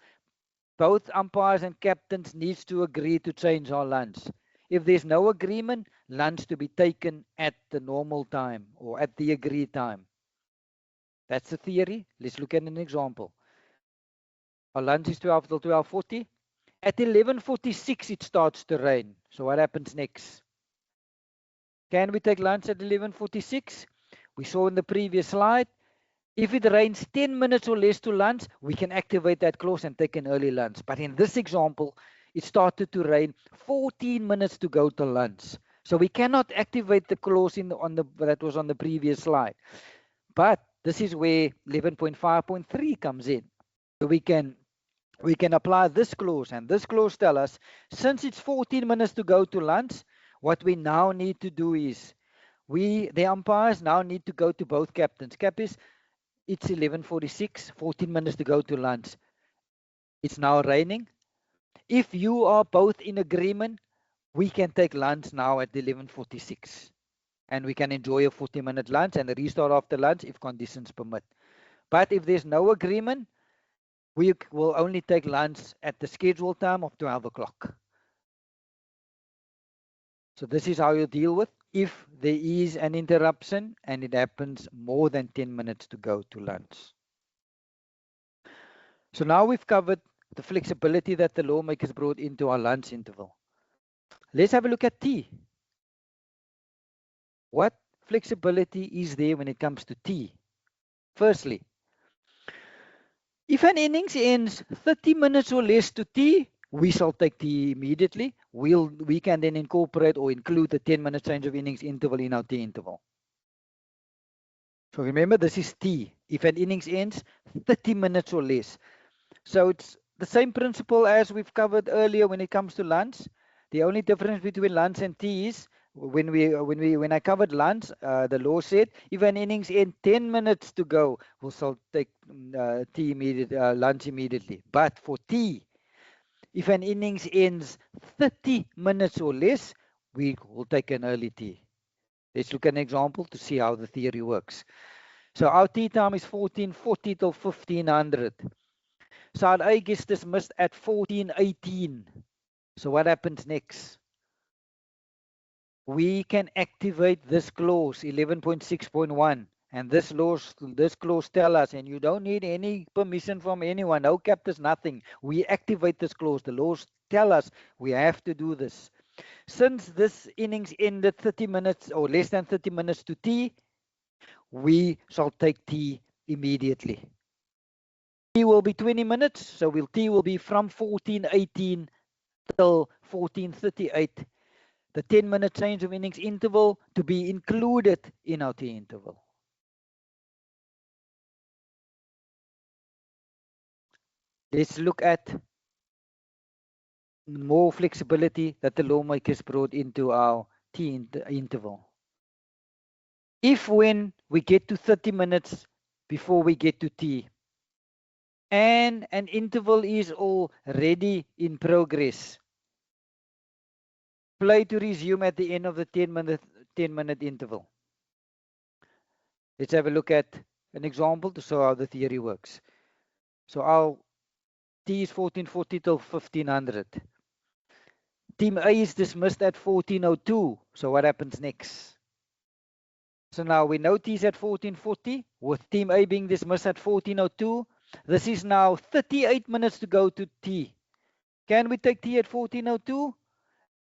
Both umpires and captains needs to agree to change our lunch. If there's no agreement, lunch to be taken at the normal time or at the agreed time. That's the theory. Let's look at an example. Our lunch is 12 till 12:40. At 11:46 it starts to rain. So what happens next? Can we take lunch at 11:46? We saw in the previous slide, if it rains 10 minutes or less to lunch, we can activate that clause and take an early lunch. But in this example, it started to rain 14 minutes to go to lunch. So we cannot activate the clause that was on the previous slide. But this is where 11.5.3 comes in. So we can apply this clause, and this clause tells us, since it's 14 minutes to go to lunch, what we now need to do is, the umpires now need to go to both captains. Cappies, it's 11:46, 14 minutes to go to lunch. It's now raining. If you are both in agreement, we can take lunch now at 11:46. And we can enjoy a 40-minute lunch and a restart after lunch if conditions permit. But if there's no agreement, we will only take lunch at the scheduled time of 12 o'clock. So this is how you deal with if there is an interruption and it happens more than 10 minutes to go to lunch. So now we've covered the flexibility that the lawmakers brought into our lunch interval. Let's have a look at tea. What flexibility is there when it comes to tea? Firstly, if an innings ends 30 minutes or less to tea, we shall take tea immediately. We can then incorporate or include the 10-minute change of innings interval in our tea interval. So remember, this is tea. If an innings ends 30 minutes or less. So it's the same principle as we've covered earlier when it comes to lunch. The only difference between lunch and tea is when I covered lunch, the law said if an innings ends 10 minutes to go, we'll shall take lunch immediately. But for tea, if an innings ends 30 minutes or less, we will take an early tea. Let's look at an example to see how the theory works. So our tea time is 14:40 till 1500. Side A gets dismissed at 14:18. So what happens next? We can activate this clause 11.6.1, and this clause tells us, and you don't need any permission from anyone, no captors, nothing. We activate this clause. The laws tell us we have to do this. Since this innings ended 30 minutes or less than 30 minutes to tea, we shall take tea immediately. Tea will be 20 minutes, so tea will be from 14:18 till 14:38. The 10-minute change of innings interval to be included in our tea interval. Let's look at more flexibility that the lawmakers brought into our tea interval. If when we get to 30 minutes before we get to tea, and an interval is already in progress, play to resume at the end of the 10-minute interval. Let's have a look at an example to show how the theory works. So our T is 1440 till 1500. Team A is dismissed at 1402. So what happens next? So now we know T is at 1440, with Team A being dismissed at 1402. This is now 38 minutes to go to T. Can we take T at 1402?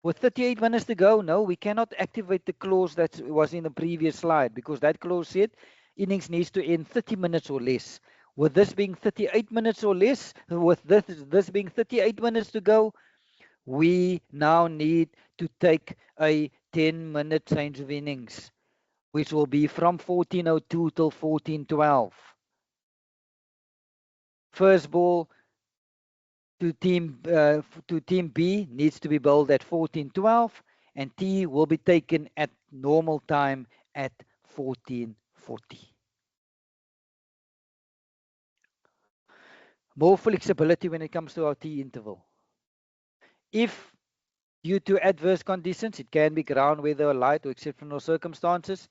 With 38 minutes to go, no, we cannot activate the clause that was in the previous slide, because that clause said innings needs to end 30 minutes or less. With this being 38 minutes or less, with this being 38 minutes to go, we now need to take a 10-minute change of innings, which will be from 1402 till 1412. First ball to team B needs to be bowled at 1412, and T will be taken at normal time at 1440. More flexibility when it comes to our T interval. If due to adverse conditions, it can be ground weather or light or exceptional circumstances,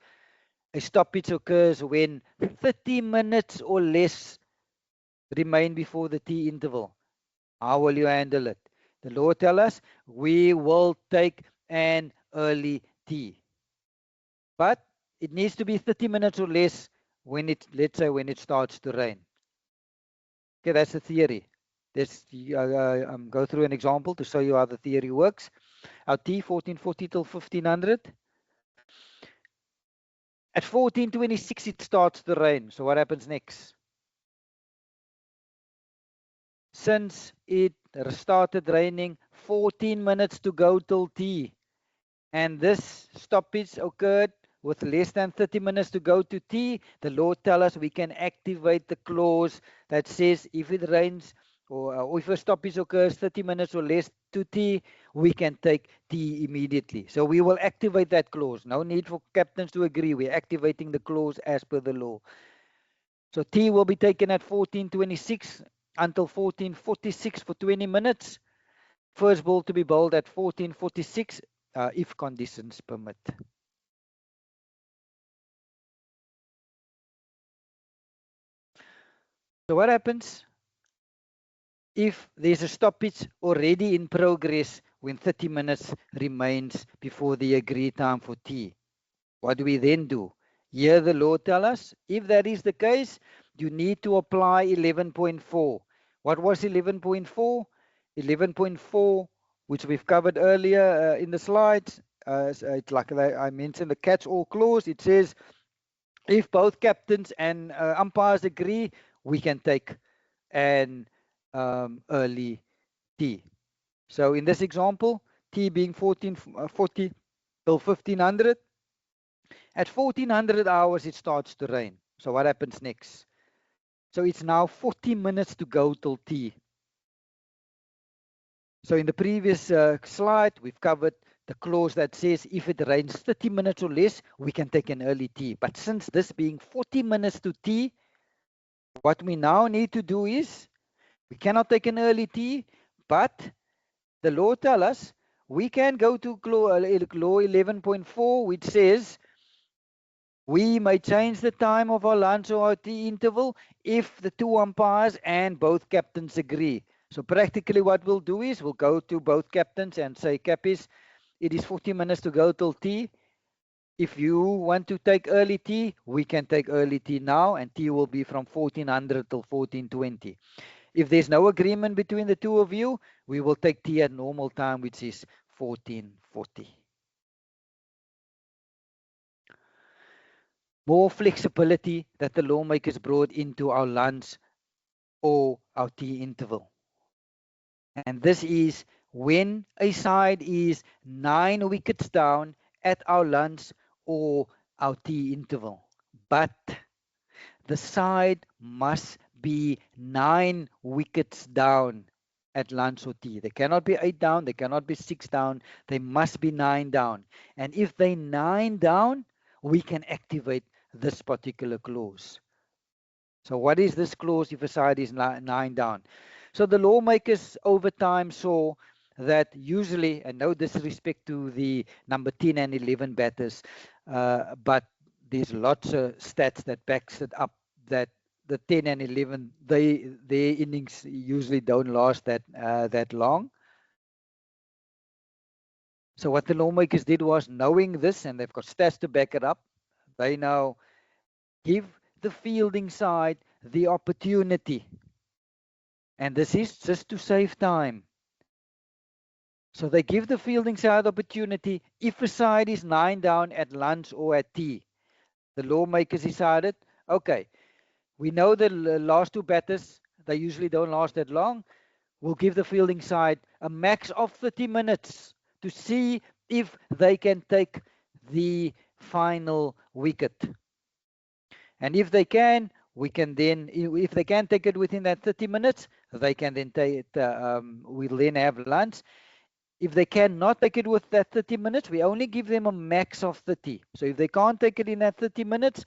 a stoppage occurs when 30 minutes or less remain before the T interval. How will you handle it? The law tells us we will take an early tea. But it needs to be 30 minutes or less when it, let's say, when it starts to rain. Okay, that's the theory. Let's go through an example to show you how the theory works. Our T 1440 till 1500. At 1426 it starts to rain. So what happens next? Since it started raining, 14 minutes to go till T, and this stoppage occurred with less than 30 minutes to go to T, the law tells us we can activate the clause that says if it rains or if a stoppage occurs 30 minutes or less to T, we can take T immediately. So we will activate that clause. No need for captains to agree. We're activating the clause as per the law. So T will be taken at 1426 until 1446 for 20 minutes. First ball to be bowled at 1446 if conditions permit. So what happens if there's a stoppage already in progress when 30 minutes remains before the agreed time for tea? What do we then do? Here the law tells us, if that is the case, you need to apply 11.4. What was 11.4? 11.4, which we've covered earlier in the slides. It's like I mentioned the catch-all clause. It says, if both captains and umpires agree, we can take an early tea. So in this example, tea being 1440 till 1500. At 1400 hours, it starts to rain. So what happens next? So it's now 40 minutes to go till tea. So in the previous slide, we've covered the clause that says if it rains 30 minutes or less, we can take an early tea. But since this being 40 minutes to tea, what we now need to do is, we cannot take an early tea, but the law tells us we can go to law 11.4, which says we may change the time of our lunch or our tea interval if the two umpires and both captains agree. So practically what we'll do is we'll go to both captains and say, Cappies, it is 40 minutes to go till tea. If you want to take early tea, we can take early tea now, and tea will be from 1400 till 1420. If there's no agreement between the two of you, we will take tea at normal time, which is 1440. More flexibility that the lawmakers brought into our lunch or our tea interval. And this is when a side is 9 wickets down at our lunch or our tea interval. But the side must be 9 wickets down at lunch or tea. They cannot be 8 down, they cannot be 6 down, they must be 9 down. And if they 9 down, we can activate this particular clause. So what is this clause if a side is 9 down? So the lawmakers over time saw that usually, and no disrespect to the number 10 and 11 batters, but there's lots of stats that backs it up that the 10 and 11, their innings usually don't last that long. So what the lawmakers did was, knowing this, and they've got stats to back it up, they now give the fielding side the opportunity. And this is just to save time. So they give the fielding side opportunity if a side is 9 down at lunch or at tea. The lawmakers decided, okay, we know the last two batters, they usually don't last that long. We'll give the fielding side a max of 30 minutes to see if they can take the final wicket. And if they can, we can then, if they can take it within that 30 minutes, they can then take it, we'll then have lunch. If they cannot take it with that 30 minutes, we only give them a max of 30. So if they can't take it in that 30 minutes,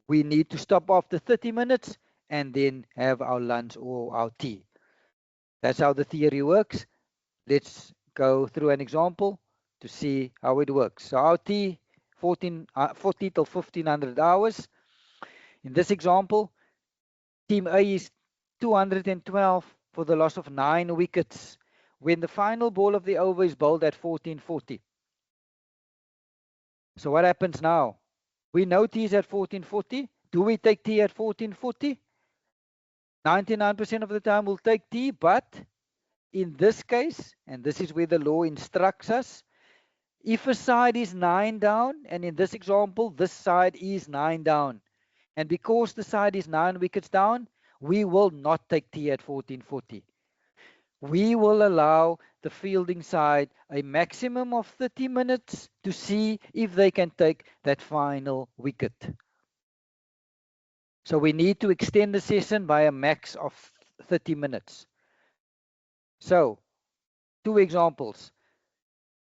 we need to stop after 30 minutes and then have our lunch or our tea. That's how the theory works. Let's go through an example to see how it works. So our tea, 40 till 1500 hours. In this example, Team A is 212 for the loss of 9 wickets when the final ball of the over is bowled at 1440. So what happens now? We know T is at 1440. Do we take T at 1440? 99% of the time we'll take T, but in this case, and this is where the law instructs us, if a side is 9 down, and in this example, this side is 9 down, and because the side is 9 wickets down, we will not take T at 1440. We will allow the fielding side a maximum of 30 minutes to see if they can take that final wicket. So we need to extend the session by a max of 30 minutes. So, 2 examples.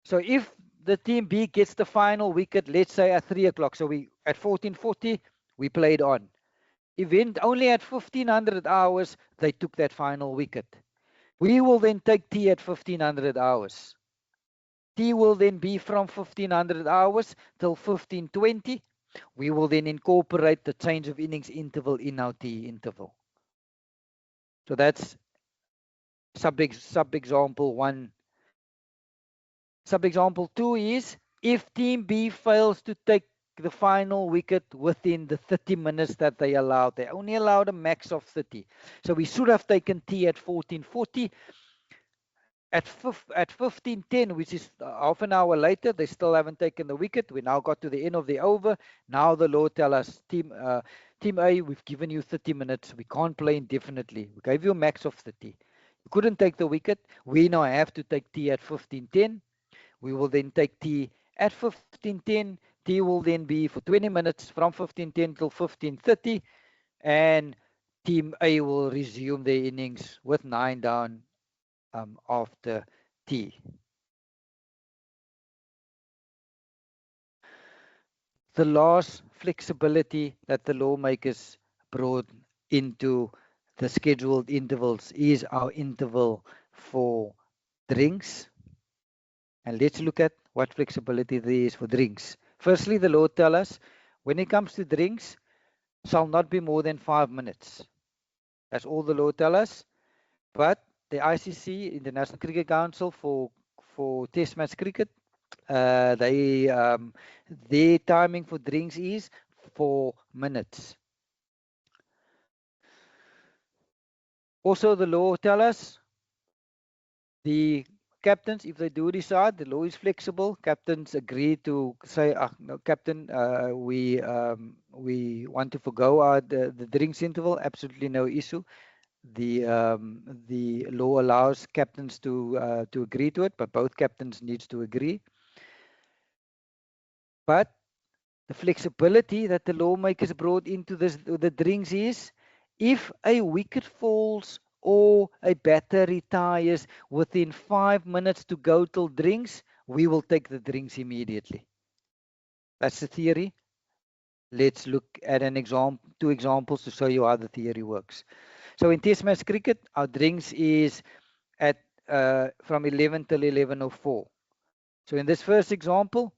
So if the team B gets the final wicket, let's say at 3 o'clock, so we at 1440, we played on. Event only at 1500 hours, they took that final wicket. We will then take T at 1500 hours. T will then be from 1500 hours till 1520. We will then incorporate the change of innings interval in our T interval. So that's sub-example 1. Sub-example 2 is if Team B fails to take the final wicket within the 30 minutes that they allowed. They only allowed a max of 30. So we should have taken T at 1440. At 15:10, which is half an hour later, they still haven't taken the wicket. We now got to the end of the over. Now the law tell us, Team A, we've given you 30 minutes. We can't play indefinitely. We gave you a max of 30. You couldn't take the wicket. We now have to take T at 15:10. We will then take T at 15:10. T will then be for 20 minutes from 15:10 till 15:30. And Team A will resume their innings with 9 down after T. The last flexibility that the lawmakers brought into the scheduled intervals is our interval for drinks. And let's look at what flexibility there is for drinks. Firstly, the law tells us when it comes to drinks, shall not be more than 5 minutes. That's all the law tells us. But the ICC, International Cricket Council, for Test match cricket, their timing for drinks is 4 minutes. Also, the law tells us the captains, if they do decide, the law is flexible. Captains agree to say, no, Captain, we want to forgo the drinks interval. Absolutely no issue. The law allows captains to agree to it, but both captains needs to agree. But the flexibility that the lawmakers brought into the drinks is if a wicket falls or a batter retires within 5 minutes to go till drinks, we will take the drinks immediately. That's the theory. Let's look at an example, 2 examples to show you how the theory works. So in Test match cricket, our drinks is at from 11 till 11:04. So in this first example,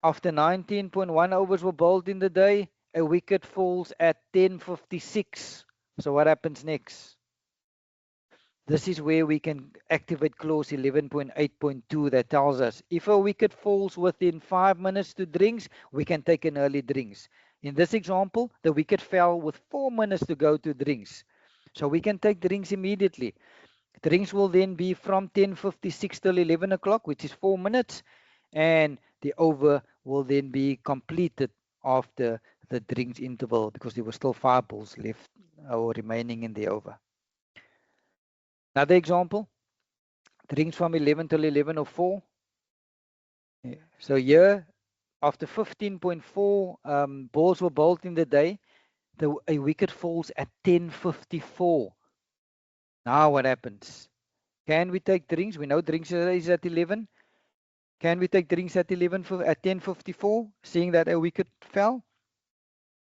After 19.1 overs were bowled in the day, a wicket falls at 10:56. So what happens next? This is where we can activate clause 11.8.2 that tells us if a wicket falls within 5 minutes to drinks, we can take an early drinks. In this example, the wicket fell with 4 minutes to go to drinks. So we can take drinks immediately. Drinks will then be from 10:56 till 11 o'clock, which is 4 minutes. And the over will then be completed after the drinks interval because there were still 5 balls left or remaining in the over. Another example, drinks from 11 till 11:04. So here, after 15.4 balls were bowled in the day, a wicket falls at 10:54. Now what happens? Can we take drinks? We know drinks is at 11. Can we take drinks at 10:54, seeing that a wicket fell?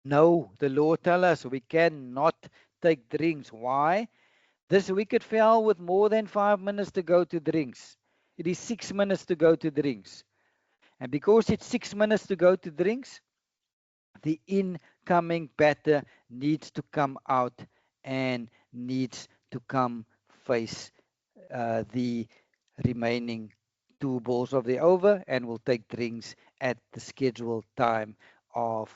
No, the law tells us we cannot take drinks. Why? This wicket fell with more than 5 minutes to go to drinks. It is 6 minutes to go to drinks. And because it's 6 minutes to go to drinks, the incoming batter needs to come out and needs to come face the remaining 2 balls of the over and will take drinks at the scheduled time of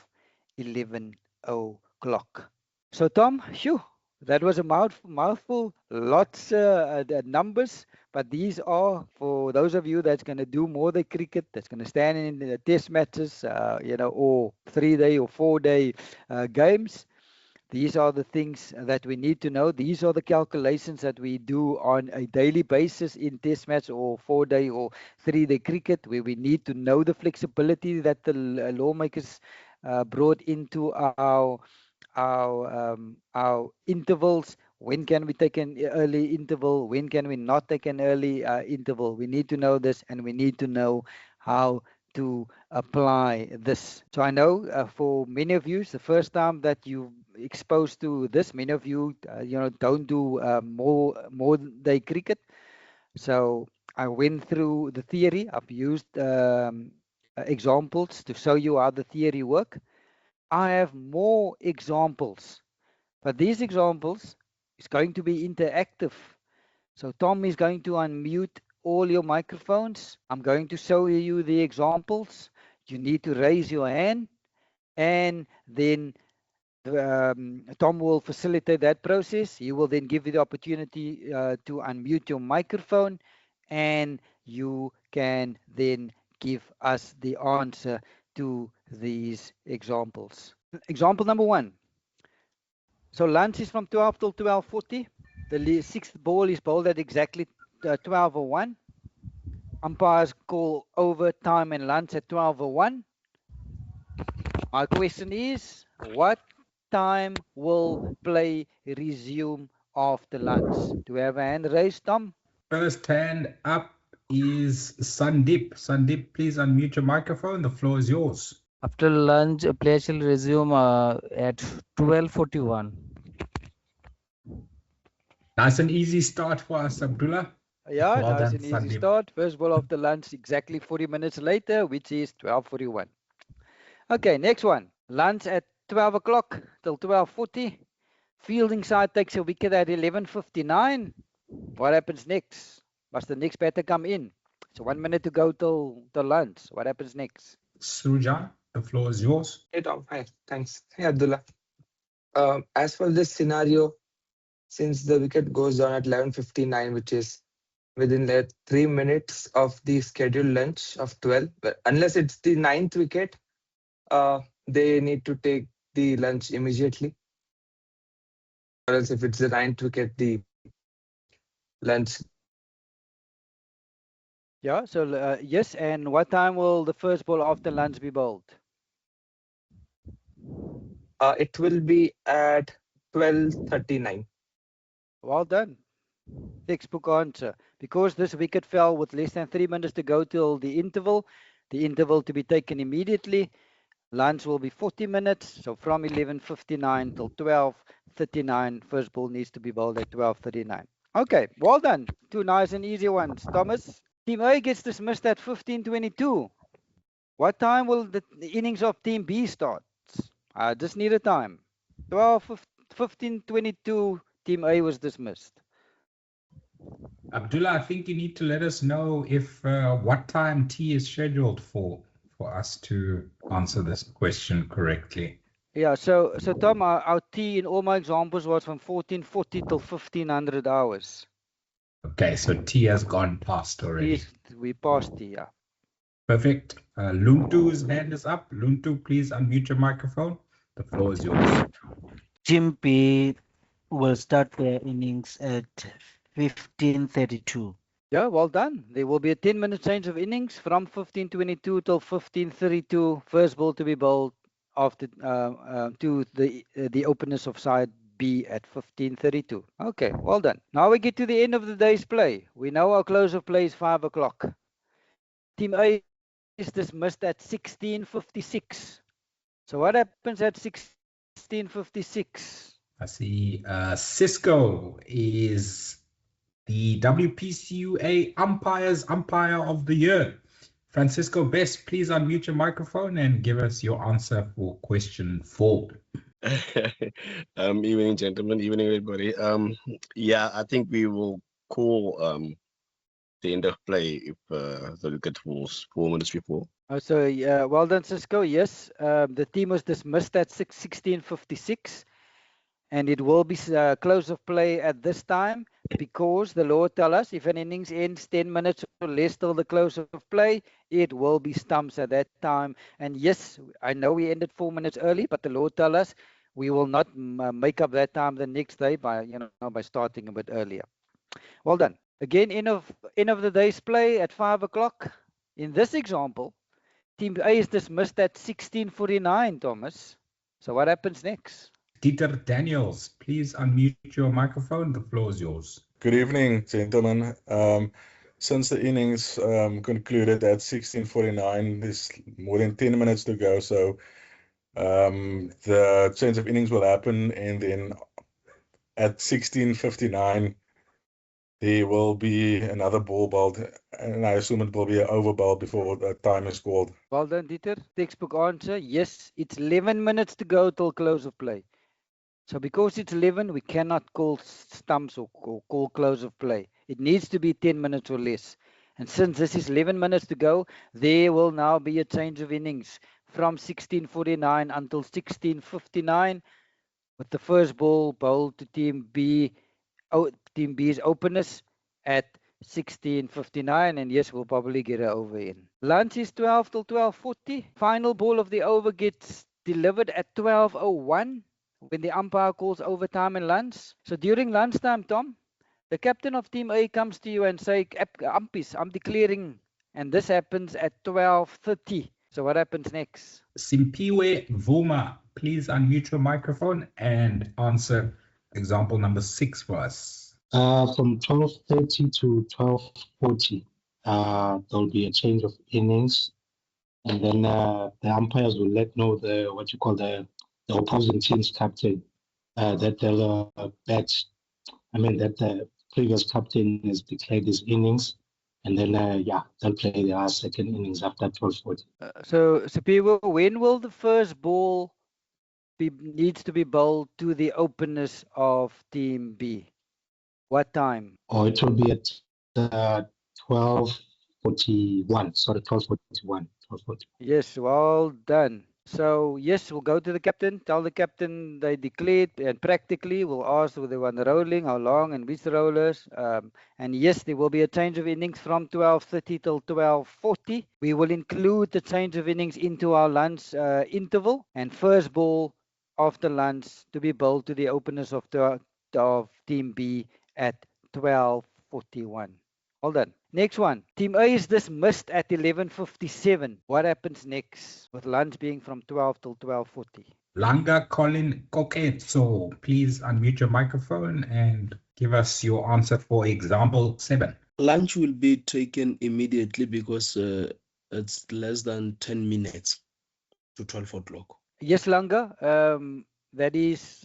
11 o'clock. So Tom, phew, that was a mouthful, lots the numbers, but these are for those of you that's going to do more the cricket, that's going to stand in the test matches, or 3-day or 4-day games. These are the things that we need to know. These are the calculations that we do on a daily basis in test match or 4-day or 3-day cricket, where we need to know the flexibility that the lawmakers brought into our intervals. When can we take an early interval? When can we not take an early interval? We need to know this, and we need to know how to apply this. So I know for many of you, it's the first time that you exposed to this. Many of you, don't do more day cricket. So I went through the theory. I've used examples to show you how the theory work. I have more examples, but these examples is going to be interactive. So Tom is going to unmute all your microphones. I'm going to show you the examples. You need to raise your hand, and then Tom will facilitate that process. He will then give you the opportunity to unmute your microphone, and you can then give us the answer to these examples. Example number 1. So lunch is from 12 till 12:40. The sixth ball is bowled at exactly 12:01. Umpires call overtime and lunch at 12:01. My question is, what time will play resume after lunch? Do we have a hand raised, Tom? First hand up is Sandeep. Sandeep, please unmute your microphone. The floor is yours. After lunch, play shall resume at 12:41. Nice and easy start for us, Abdullah. Yeah, Well nice done, and easy Sandeep. start. First ball after lunch, exactly 40 minutes later, which is 12:41. Okay, next one. Lunch at 12 o'clock till 12:40. Fielding side takes a wicket at 11:59. What happens next? Must the next batter come in? So 1 minute to go till lunch. What happens next? Sujan, the floor is yours. Hey Tom, hi, thanks. Hey Abdullah. As for this scenario, since the wicket goes down at 11:59, which is within 3 minutes of the scheduled lunch of 12, but unless it's the 9th wicket, they need to take the lunch immediately. Or else if it's the 9th wicket, the lunch. Yeah, so yes, and what time will the first ball after lunch be bowled? It will be at 12:39. Well done. Textbook answer. Because this wicket fell with less than 3 minutes to go till the interval to be taken immediately, lunch will be 40 minutes. So from 11:59 till 12:39, first ball needs to be bowled at 12:39. Okay, well done. 2 nice and easy ones, Thomas. Team A gets dismissed at 15:22. What time will the innings of Team B start? I just need a time. 12, 15, 22, Team A was dismissed. Abdullah, I think you need to let us know if what time tea is scheduled for us to answer this question correctly. Yeah, so Tom, our tea in all my examples was from 1440 till 1500 hours. Okay, so tea has gone past already. Yes, we passed tea, yeah. Perfect. Luntu's hand is up. Luntu, please unmute your microphone. The floor is yours. Team B will start their innings at 15:32. Yeah, well done. There will be a 10-minute change of innings from 1522 till 1532. First ball to be bowled after to the openers of side B at 1532. Okay, well done. Now we get to the end of the day's play. We know our close of play is 5 o'clock. Team A is dismissed at 16:56. So what happens at 16:56? I see Cisco is the WPCUA Umpire of the Year. Francisco Best, please unmute your microphone and give us your answer for question 4. Evening, gentlemen. Evening, everybody. Yeah, I think we will call the end of play if the wicket falls 4 minutes before. So well done, Cisco. Yes, the team was dismissed at 16:56, and it will be close of play at this time because the law tells us if an innings ends 10 minutes or less till the close of play, it will be stumps at that time. And yes, I know we ended 4 minutes early, but the law tells us we will not make up that time the next day by by starting a bit earlier. Well done. Again, end of the day's play at 5 o'clock. In this example, Team A is dismissed at 16:49, Thomas. So what happens next? Dieter Daniels, please unmute your microphone. The floor is yours. Good evening, gentlemen. Since the innings concluded at 16:49, there's more than 10 minutes to go. So the change of innings will happen, and then at 16:59, there will be another ball bowled, and I assume it will be an over bowl before the time is called. Well done, Dieter. Textbook answer. Yes, it's 11 minutes to go till close of play. So because it's 11, we cannot call stumps or call close of play. It needs to be 10 minutes or less. And since this is 11 minutes to go, there will now be a change of innings from 16:49 until 16:59, with the first ball bowled to Team B. Team B's openers at 16:59, and yes, we'll probably get an over in. Lunch is 12 till 12:40. Final ball of the over gets delivered at 12:01 when the umpire calls overtime and lunch. So during lunchtime, Tom, the captain of Team A comes to you and say, "Umpis, I'm declaring," and this happens at 12:30. So what happens next? Simpiwe Vuma, please unmute your microphone and answer example number 6 for us. From 12:30 to 12:40, there'll be a change of innings, and then the umpires will let know the opposing team's captain that they'll that the previous captain has declared his innings, and then they'll play their second innings after 12:40. So Sipiwe, when will the first ball needs to be bowled to the openers of Team B? What time? Oh, it will be at 12:41. Sorry, 12:41. 12:40. Yes, well done. So yes, we'll go to the captain, tell the captain they declared, and practically we'll ask whether they want rolling, how long, and which rollers. And yes, there will be a change of innings from 12:30 till 12:40. We will include the change of innings into our lunch interval, and first ball after lunch to be bowled to the openers of Team B at 12:41. Well done. Next one. Team A is dismissed at 11:57. What happens next with lunch being from 12 till 12:40? Langa Colin Koketso, please unmute your microphone and give us your answer for example 7. Lunch will be taken immediately because it's less than 10 minutes to 12 o'clock. Yes, Langa. That is,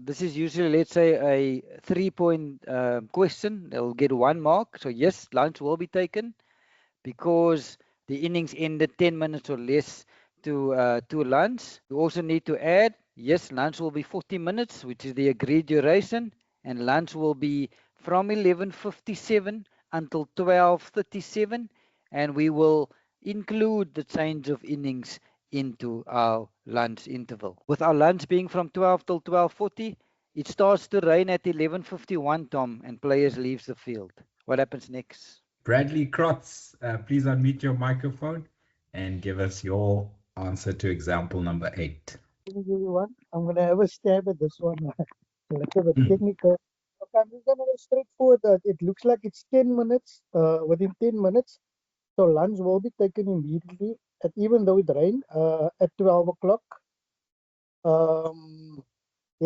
this is usually, let's say, a 3-point question. They'll get 1 mark. So yes, lunch will be taken because the innings ended 10 minutes or less to lunch. You also need to add, yes, lunch will be 40 minutes, which is the agreed duration, and lunch will be from 11:57 until 12:37, and we will include the change of innings into our lunch interval. With our lunch being from 12 till 12:40, it starts to rain at 11:51, Tom, and players leaves the field. What happens next? Bradley Krotz, please unmute your microphone and give us your answer to example number 8. Everyone, I'm gonna have a stab at this one. A little bit technical. Okay, I'm just gonna go straight forward. It looks like it's 10 minutes. Within 10 minutes, so lunch will be taken immediately. Even though it rained, at 12 o'clock.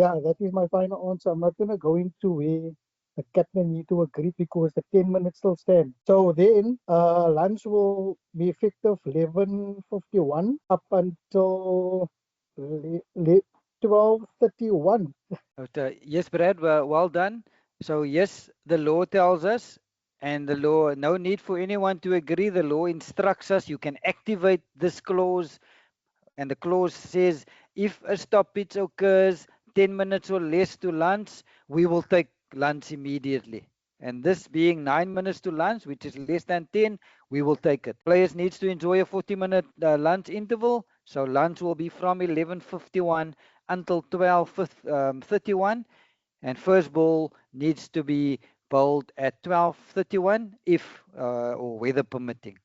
Yeah, that is my final answer. I'm not gonna go into where the captain need to agree because the 10 minutes still stand. So then, lunch will be effective 11:51 up until 12:31. Yes, Brad, well done. So yes, the law tells us, and the law, no need for anyone to agree. The law instructs us, you can activate this clause, and the clause says if a stoppage occurs 10 minutes or less to lunch, we will take lunch immediately. And this being 9 minutes to lunch, which is less than 10, we will take it. Players needs to enjoy a 40-minute lunch interval. So lunch will be from 11:51 until 12:31, and first ball needs to be bowled at 12:31 if or weather permitting.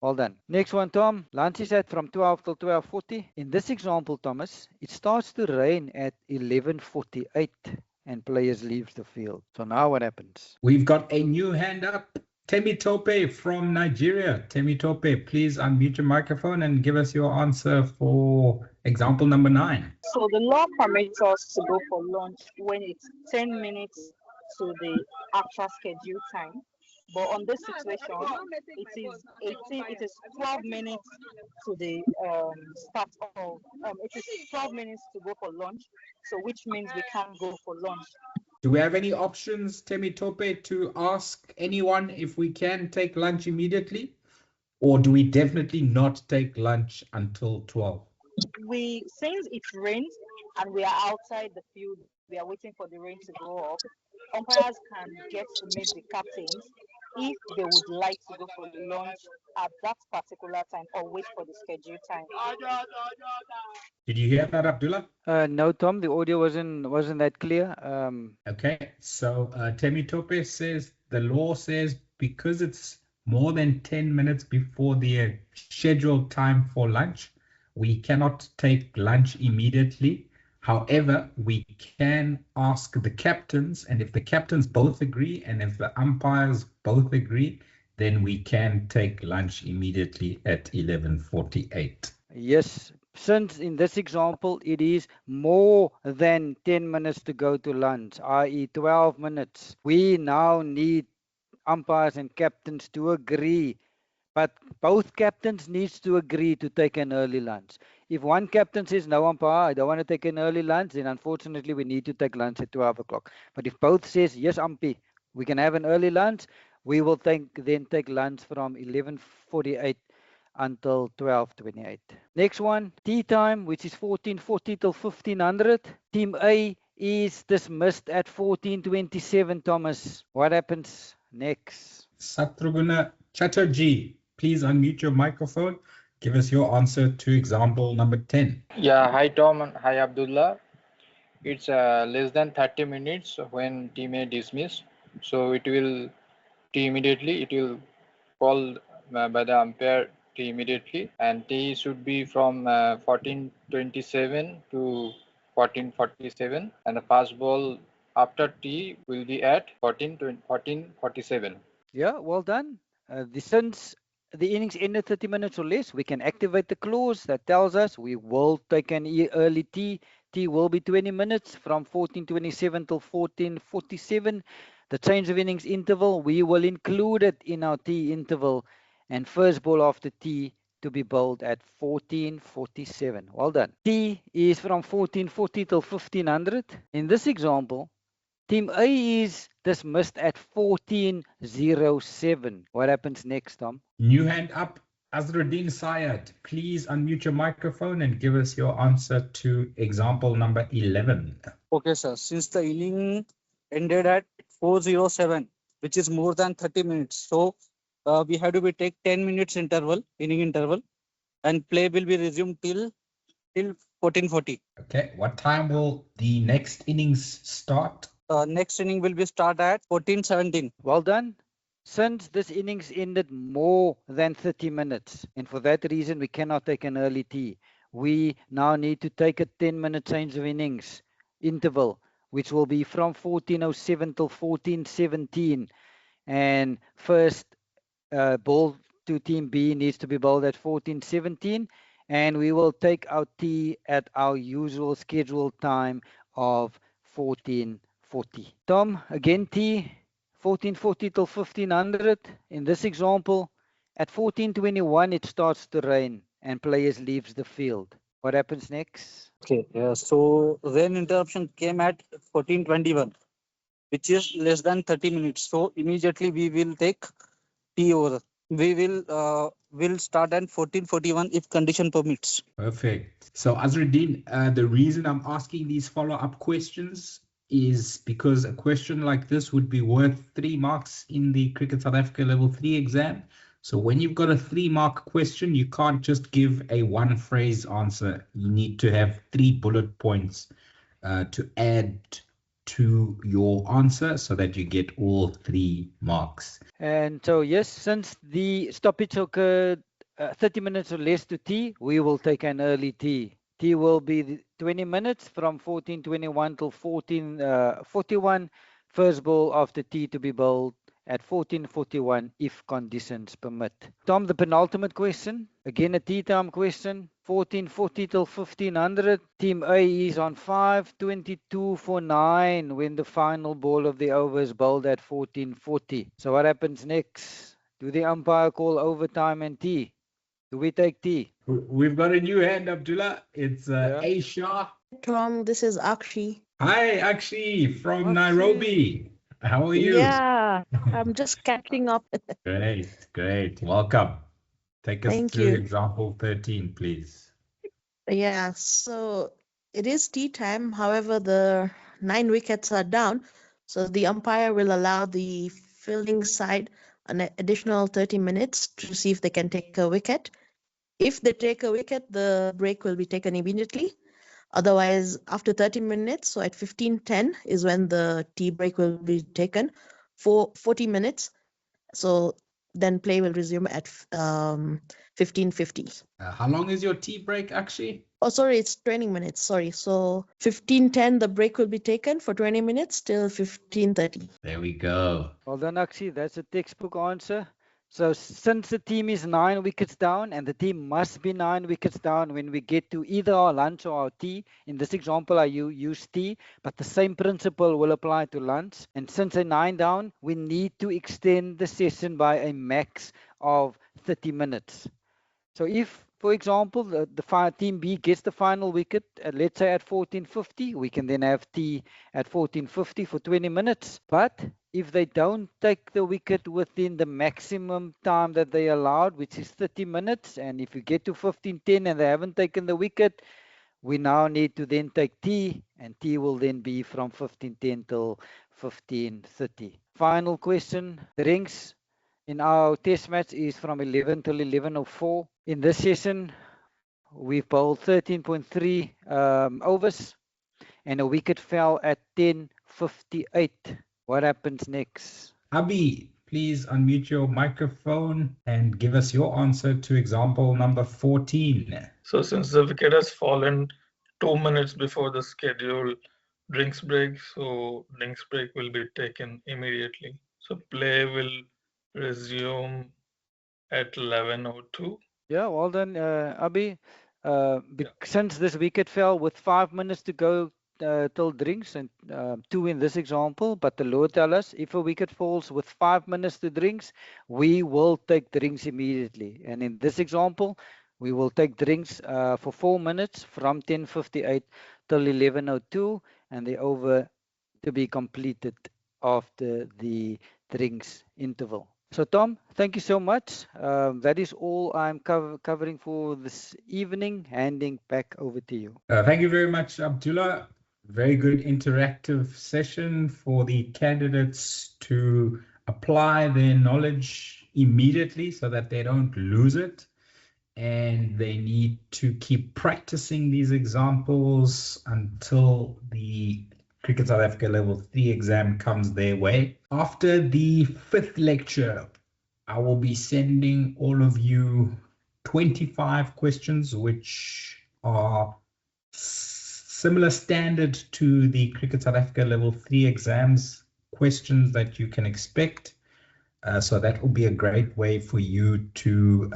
Well done. Next one, Tom. Lunch is at from 12 till 12:40. In this example, Thomas, it starts to rain at 11:48 and players leaves the field. So now what happens? We've got a new hand up. Temi Tope from Nigeria. Temi Tope, please unmute your microphone and give us your answer for example number 9. So the law permits us to go for lunch when it's 10 minutes to the actual scheduled time. But on this situation, it is 12 minutes to the start of it is 12 minutes to go for lunch. So which means we can't go for lunch. Do we have any options, Temi Tope, to ask anyone if we can take lunch immediately? Or do we definitely not take lunch until 12? Since it rains and we are outside the field, we are waiting for the rain to go up. Umpires can get to meet the captains if they would like to go for lunch at that particular time or wait for the scheduled time. Did you hear that, Abdullah? No, Tom, the audio wasn't that clear. Okay, so Temi Tope says the law says because it's more than 10 minutes before the scheduled time for lunch, we cannot take lunch immediately. However, we can ask the captains, and if the captains both agree and if the umpires both agree, then we can take lunch immediately at 11:48. Yes, since in this example it is more than 10 minutes to go to lunch, i.e. 12 minutes, we now need umpires and captains to agree. But both captains needs to agree to take an early lunch. If one captain says, no, umpire, I don't want to take an early lunch, then unfortunately we need to take lunch at 12 o'clock. But if both says, yes, umpy, we can have an early lunch, we will then take lunch from 11:48 until 12:28. Next one, tea time, which is 14:40 till 1500. Team A is dismissed at 14:27, Thomas. What happens next? Satruguna Chatterjee, please unmute your microphone. Give us your answer to example number 10. Yeah, hi Tom and hi Abdullah. It's less than 30 minutes when team A dismiss. So it will immediately, it will call by the umpire T immediately, and T should be from 14:27 to 14:47, and the fast ball after T will be at 14:47. Yeah, well done. Since the innings ended 30 minutes or less, we can activate the clause that tells us we will take an early tea. Tea will be 20 minutes from 14:27 till 14:47. The change of innings interval, we will include it in our tea interval, and first ball after tea to be bowled at 14:47. Well done. Tea is from 14:40 till 1500. In this example, Team A is dismissed at 14:07. What happens next, Tom? New hand up, Azruddin Syed, please unmute your microphone and give us your answer to example number 11. Okay, sir. Since the inning ended at 4:07, which is more than 30 minutes, so we have to be take 10 minutes interval, inning interval, and play will be resumed till 14:40. Okay, what time will the next innings start? Next inning will be start at 14:17. Well done. Since this innings ended more than 30 minutes, and for that reason we cannot take an early tea, we now need to take a 10-minute change of innings interval, which will be from 14:07 till 14:17. And first ball to team B needs to be bowled at 14:17, and we will take our tea at our usual scheduled time of 14:40. Tom, again tea, 14:40 till 1500. In this example, at 14:21 it starts to rain and players leaves the field. What happens next? Okay, so rain interruption came at 14:21, which is less than 30 minutes. So immediately we will take tea over. We will start at 14:41 if condition permits. Perfect. So Azruddin, the reason I'm asking these follow-up questions is because a question like this would be worth 3 marks in the Cricket South Africa Level 3 exam. So when you've got a 3-mark question, you can't just give a one-phrase answer. You need to have 3 bullet points to add to your answer so that you get all 3 marks. And so, yes, since the stoppage occurred 30 minutes or less to tea, we will take an early tea. Tea will be 20 minutes from 14:21 till 14:41. First ball after tea to be bowled at 14:41 if conditions permit. Tom, the penultimate question, again a tea time question, 14:40 till 1500. Team A is on 5:22 for 9 when the final ball of the over is bowled at 14:40. So what happens next? Do the umpire call overtime and tea? Do we take tea? We've got a new hand, Abdullah. It's Aisha. Tom, this is Akshi. Hi, Akshi from Nairobi. How are you? Yeah, I'm just catching up. Great. Welcome. Take us Thank through you. example 13, please. Yeah, so it is tea time. However, the 9 wickets are down. So the umpire will allow the fielding side an additional 30 minutes to see if they can take a wicket. If they take a wicket, the break will be taken immediately. Otherwise, after 30 minutes, so at 15:10 is when the tea break will be taken for 40 minutes. So then play will resume at 15:50. How long is your tea break, Akshi? Oh, sorry, it's 20 minutes. Sorry. So 15:10, the break will be taken for 20 minutes till 15:30. There we go. Well done, Akshi. That's a textbook answer. So since the team is 9 wickets down, and the team must be 9 wickets down when we get to either our lunch or our tea. In this example, I use tea, but the same principle will apply to lunch. And since they're 9 down, we need to extend the session by a max of 30 minutes. So if, for example, the team B gets the final wicket, let's say at 14:50, we can then have tea at 14:50 for 20 minutes. But if they don't take the wicket within the maximum time that they allowed, which is 30 minutes, and if you get to 15:10 and they haven't taken the wicket, we now need to then take tea, and tea will then be from 15:10 till 15:30. Final question, the rings in our test match is from 11 till 11:04. In this session, we've bowled 13.3 overs, and a wicket fell at 10:58. What happens next? Abi, please unmute your microphone and give us your answer to example number 14. So since the wicket has fallen 2 minutes before the scheduled drinks break, so drinks break will be taken immediately. So play will resume at 11:02. Yeah, well done, Abi. Since this wicket fell with 5 minutes to go till drinks, and 2 in this example, but the law tells us if a wicket falls with 5 minutes to drinks, we will take drinks immediately. And in this example, we will take drinks for 4 minutes from 10:58 till 11:02, and the over to be completed after the drinks interval. So Tom, thank you so much. That is all I'm covering for this evening. Handing back over to you. Thank you very much, Abdullah. Very good interactive session for the candidates to apply their knowledge immediately so that they don't lose it. And they need to keep practicing these examples until the Cricket South Africa Level 3 exam comes their way. After the 5th lecture, I will be sending all of you 25 questions, which are similar standard to the Cricket South Africa Level 3 exams, questions that you can expect. So that will be a great way for you to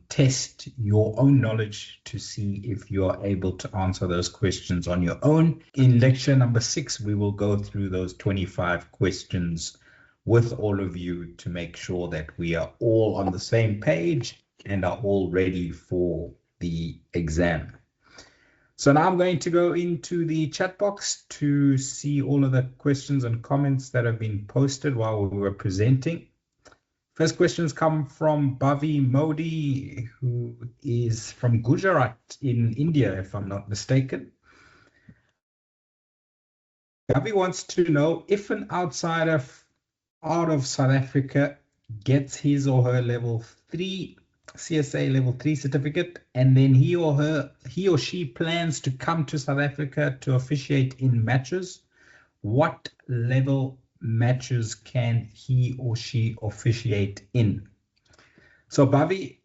test your own knowledge to see if you are able to answer those questions on your own. In lecture number 6, we will go through those 25 questions with all of you to make sure that we are all on the same page and are all ready for the exam. So now I'm going to go into the chat box to see all of the questions and comments that have been posted while we were presenting. First questions come from Bhavi Modi, who is from Gujarat in India, if I'm not mistaken. Bhavi wants to know if an outsider out of South Africa gets his or her level 3 CSA level 3 certificate, and then he or she plans to come to South Africa to officiate in matches, what level matches can he or she officiate in? So Bhavi,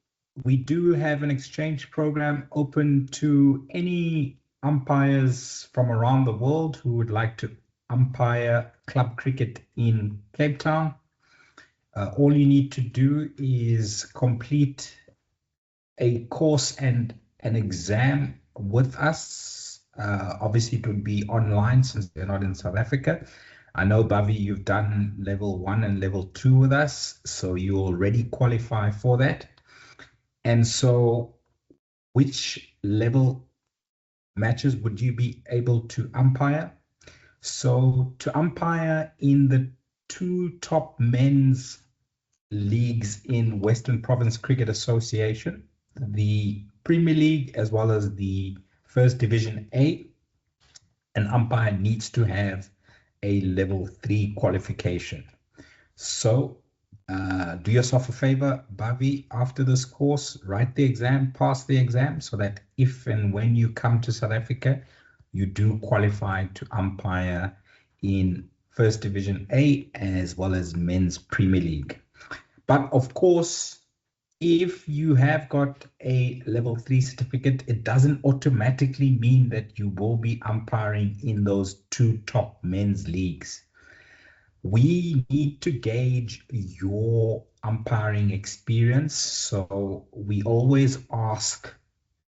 we do have an exchange program open to any umpires from around the world who would like to umpire club cricket in Cape Town. All you need to do is complete a course and an exam with us. Obviously, it would be online since they're not in South Africa. I know, Bhavi, you've done level 1 and level 2 with us, so you already qualify for that. And so which level matches would you be able to umpire? So to umpire in the 2 top men's leagues in Western Province Cricket Association, the Premier League as well as the First Division A, an umpire needs to have a level 3 qualification. So do yourself a favor, Bhavi, after this course, write the exam, pass the exam, so that if and when you come to South Africa, you do qualify to umpire in First Division A as well as Men's Premier League. But of course, if you have got a level 3 certificate, it doesn't automatically mean that you will be umpiring in those 2 top men's leagues. We need to gauge your umpiring experience. So we always ask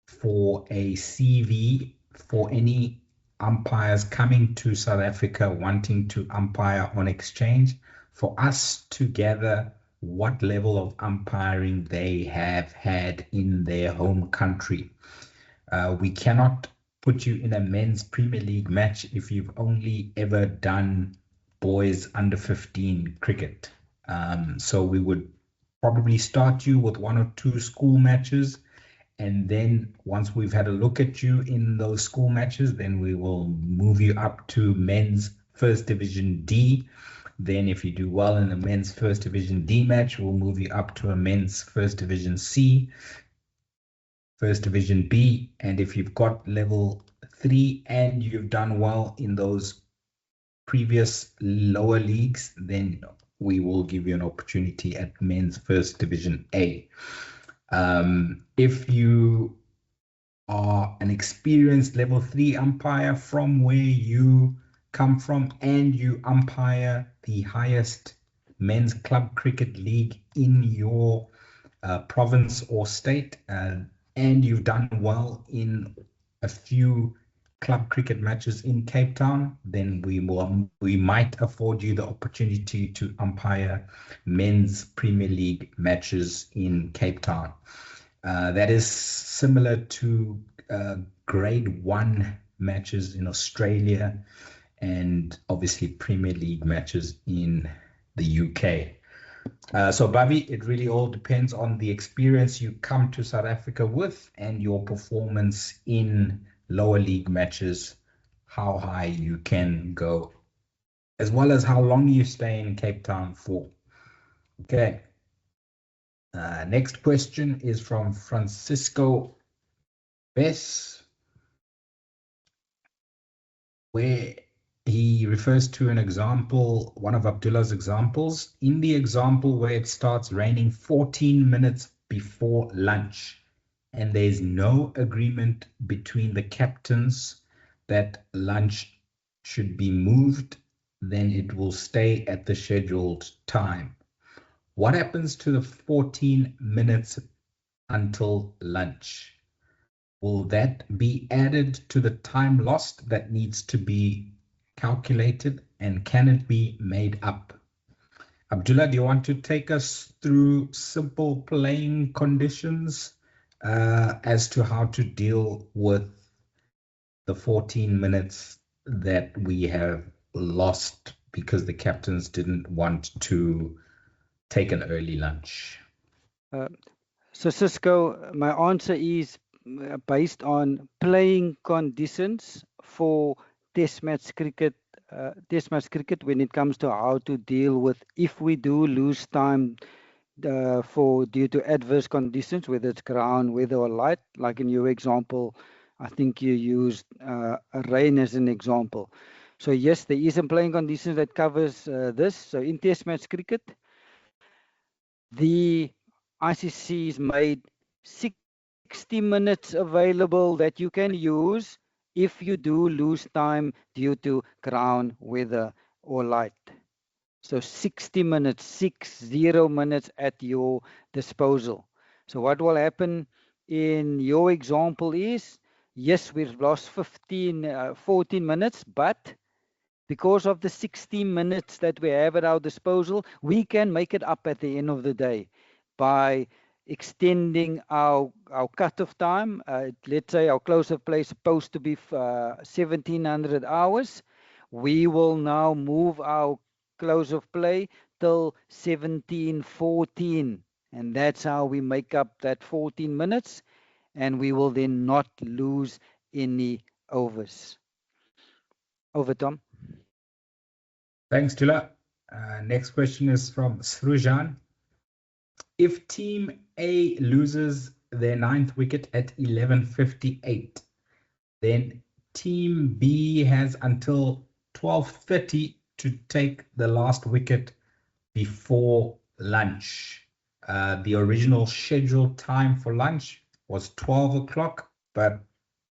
for a CV for any umpires coming to South Africa wanting to umpire on exchange, for us to gather what level of umpiring they have had in their home country. We cannot put you in a men's Premier League match if you've only ever done boys under 15 cricket. So we would probably start you with 1 or 2 school matches. And then once we've had a look at you in those school matches, then we will move you up to men's First Division D. Then if you do well in the men's First Division D match, we'll move you up to a men's First Division C, First Division B. And if you've got level 3 and you've done well in those previous lower leagues, then we will give you an opportunity at men's First Division A. If you are an experienced level 3 umpire from where you come from and you umpire the highest men's club cricket league in your province or state, and you've done well in a few club cricket matches in Cape Town, then we might afford you the opportunity to umpire men's Premier League matches in Cape Town. That is similar to grade 1 matches in Australia and obviously Premier League matches in the UK. So, Bobby, it really all depends on the experience you come to South Africa with and your performance in lower league matches, how high you can go, as well as how long you stay in Cape Town for. Okay. Next question is from Francisco Bess, where he refers to an example, one of Abdullah's examples. In the example where it starts raining 14 minutes before lunch, and there's no agreement between the captains that lunch should be moved, then it will stay at the scheduled time. What happens to the 14 minutes until lunch? Will that be added to the time lost that needs to be calculated, and can it be made up? Abdullah, do you want to take us through simple playing conditions as to how to deal with the 14 minutes that we have lost because the captains didn't want to take an early lunch? So Cisco, my answer is based on playing conditions for test match cricket. When it comes to how to deal with if we do lose time due to adverse conditions, whether it's ground, weather, or light. Like in your example, I think you used rain as an example. So yes, there is some playing conditions that covers this. So in test match cricket, the ICC's made 60 minutes available that you can use if you do lose time due to ground, weather, or light. So 60 minutes, 60 minutes at your disposal. So what will happen in your example is, yes, we've lost 14 minutes, but because of the 60 minutes that we have at our disposal, we can make it up at the end of the day by extending our cutoff time. Let's say our close of play is supposed to be 1700 hours. We will now move our close of play till 1714, and that's how we make up that 14 minutes, and we will then not lose any overs. Over, Tom. Thanks, Tula. Next question is from Srujan. If Team A loses their 9th wicket at 11:58, then Team B has until 12:30 to take the last wicket before lunch. The original scheduled time for lunch was 12 o'clock, but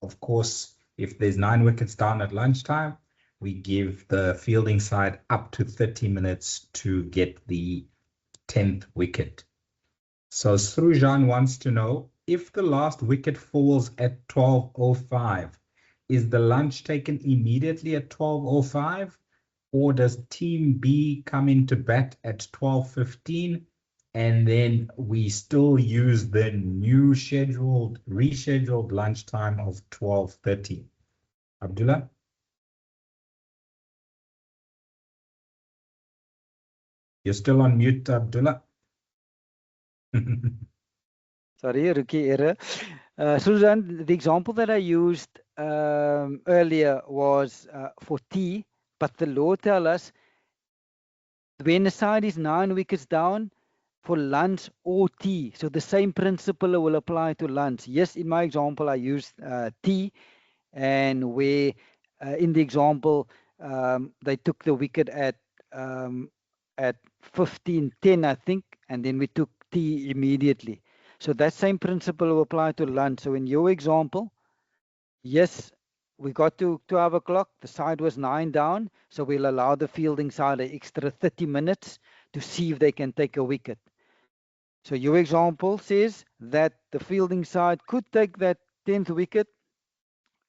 of course, if there's 9 wickets down at lunchtime, we give the fielding side up to 30 minutes to get the 10th wicket. So Srujan wants to know, if the last wicket falls at 12:05, is the lunch taken immediately at 12:05, or does Team B come into bat at 12:15, and then we still use the new rescheduled lunchtime of 12:30? Abdullah? You're still on mute, Abdullah. Sorry, rookie error. Susan, the example that I used earlier was for T, but the law tells us when the side is 9 wickets down for lunch or T. So the same principle will apply to lunch. Yes, in my example, I used T, and where in the example they took the wicket at 15:10, I think, and then we took T immediately. So that same principle will apply to lunch. So in your example, yes, we got to 12 o'clock, the side was 9 down, so we'll allow the fielding side an extra 30 minutes to see if they can take a wicket. So your example says that the fielding side could take that 10th wicket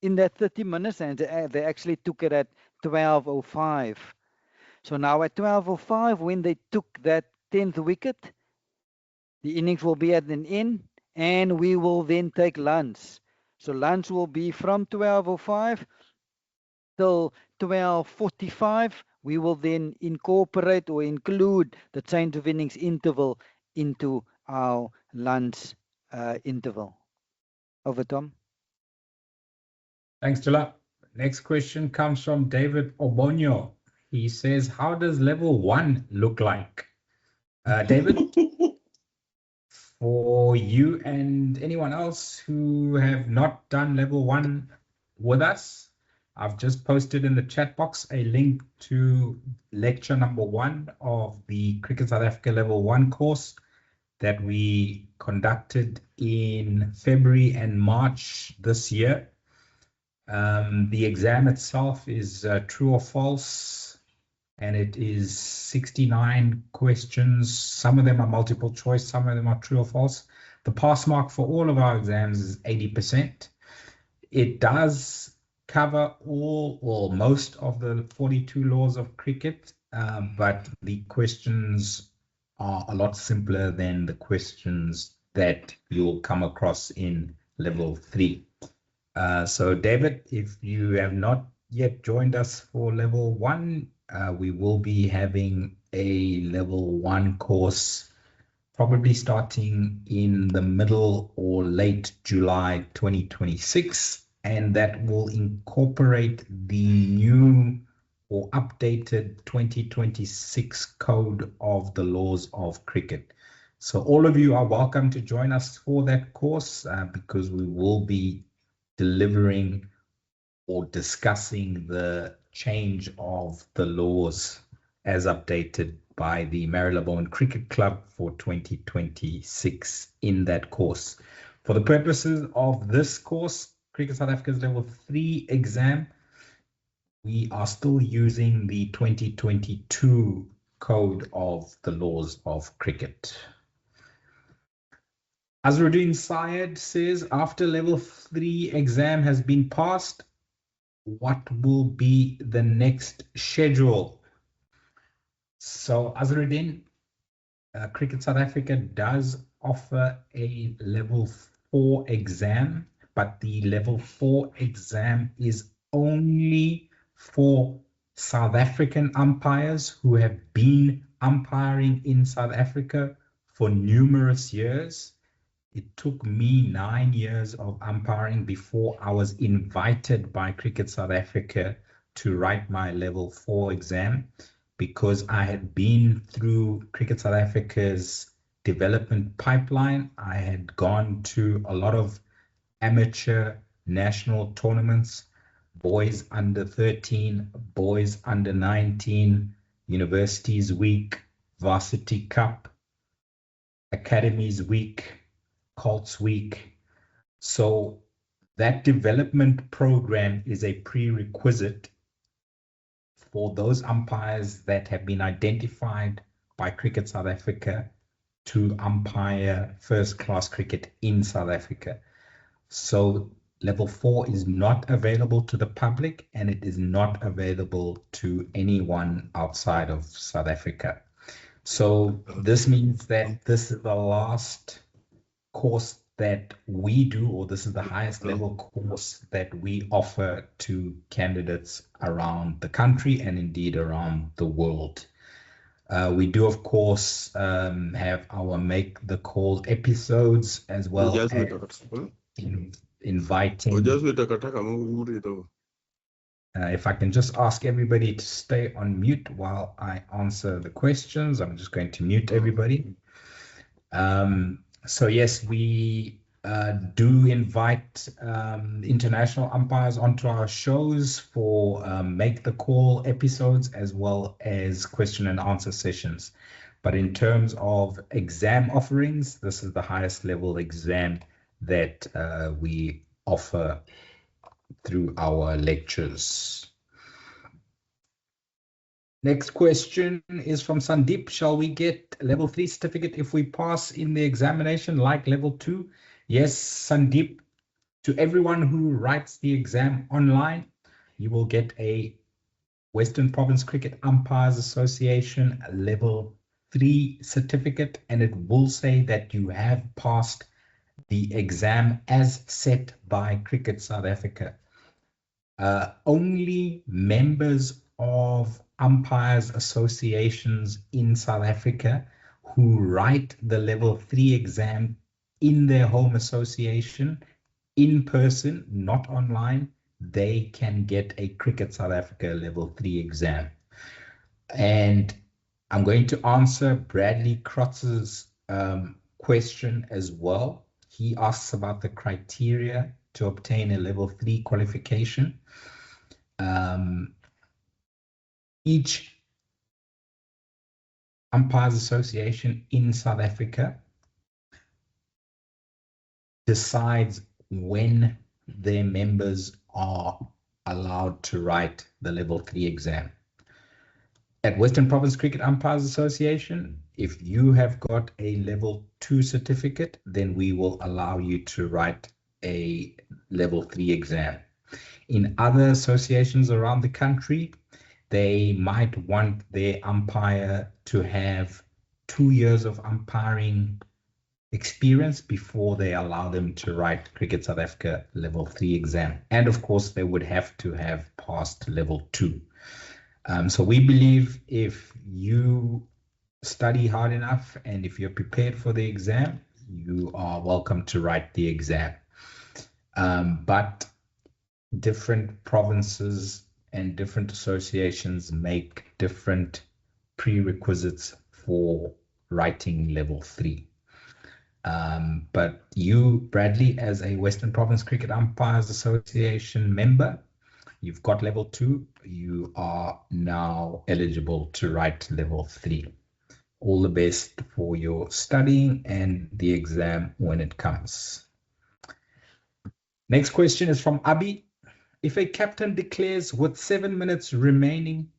in that 30 minutes, and they actually took it at 12:05. So now at 12:05, when they took that 10th wicket, the innings will be at an end, and we will then take lunch. So lunch will be from 12:05 till 12:45, we will then incorporate or include the change of innings interval into our lunch interval. Over, Tom. Thanks, Tula. Next question comes from David Obonyo. He says, how does level 1 look like? David, for you and anyone else who have not done level 1 with us, I've just posted in the chat box a link to lecture number 1 of the Cricket South Africa level 1 course that we conducted in February and March this year. The exam itself is true or false, and it is 69 questions. Some of them are multiple choice, some of them are true or false. The pass mark for all of our exams is 80%. It does cover all or most of the 42 laws of cricket, but the questions are a lot simpler than the questions that you'll come across in level 3. So David, if you have not yet joined us for level 1, we will be having a level 1 course probably starting in the middle or late July 2026, and that will incorporate the new or updated 2026 code of the laws of cricket. So all of you are welcome to join us for that course because we will be delivering or discussing the change of the laws as updated by the Marylebone Cricket Club for 2026 in that course. For the purposes of this course, Cricket South Africa's level 3 exam, we are still using the 2022 code of the laws of cricket. Azruddin Syed says, after level 3 exam has been passed, what will be the next schedule? So Azruddin, Cricket South Africa does offer a level 4 exam, but the level 4 exam is only for South African umpires who have been umpiring in South Africa for numerous years. It took me 9 years of umpiring before I was invited by Cricket South Africa to write my level 4 exam, because I had been through Cricket South Africa's development pipeline. I had gone to a lot of amateur national tournaments, boys under 13, boys under 19, Universities Week, Varsity Cup, Academies Week, Colts Week. So that development program is a prerequisite for those umpires that have been identified by Cricket South Africa to umpire first-class cricket in South Africa. So level 4 is not available to the public, and it is not available to anyone outside of South Africa. So this means that this is the last course that we do, or this is the highest level course that we offer to candidates around the country and indeed around the world. We do, of course, have our Make the Call episodes, as well as inviting. If I can just ask everybody to stay on mute while I answer the questions. I'm just going to mute everybody. So yes, we do invite international umpires onto our shows for Make the Call episodes, as well as question and answer sessions. But in terms of exam offerings, this is the highest level exam that we offer through our lectures. Next question is from Sandeep. Shall we get level 3 certificate if we pass in the examination like level 2? Yes, Sandeep. To everyone who writes the exam online, you will get a Western Province Cricket Umpires Association level 3 certificate, and it will say that you have passed the exam as set by Cricket South Africa. Only members of umpires associations in South Africa who write the level 3 exam in their home association in person, not online, they can get a Cricket South Africa level 3 exam. And I'm going to answer Bradley Crotz's question as well. He asks about the criteria to obtain a level 3 qualification. Each Umpires Association in South Africa decides when their members are allowed to write the level 3 exam. At Western Province Cricket Umpires Association, if you have got a level 2 certificate, then we will allow you to write a level 3 exam. In other associations around the country, they might want their umpire to have 2 years of umpiring experience before they allow them to write Cricket South Africa level 3 exam. And of course, they would have to have passed level 2. So we believe if you study hard enough and if you're prepared for the exam, you are welcome to write the exam. But different provinces and different associations make different prerequisites for writing level 3. But you, Bradley, as a Western Province Cricket Umpires Association member, you've got level 2. You are now eligible to write level 3. All the best for your studying and the exam when it comes. Next question is from Abi. If a captain declares with 7 minutes remaining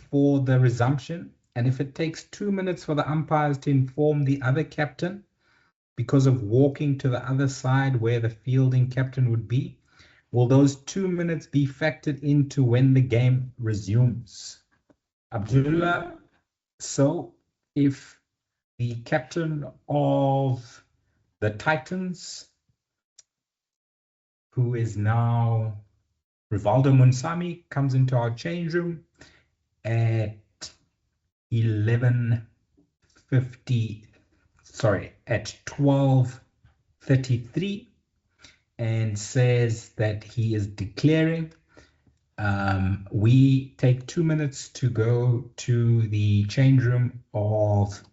for the resumption, and if it takes 2 minutes for the umpires to inform the other captain because of walking to the other side where the fielding captain would be, will those 2 minutes be factored into when the game resumes? Abdullah, so if the captain of the Titans, who is now Rivaldo Munsami, comes into our change room at 12:33 and says that he is declaring, we take 2 minutes to go to the change room of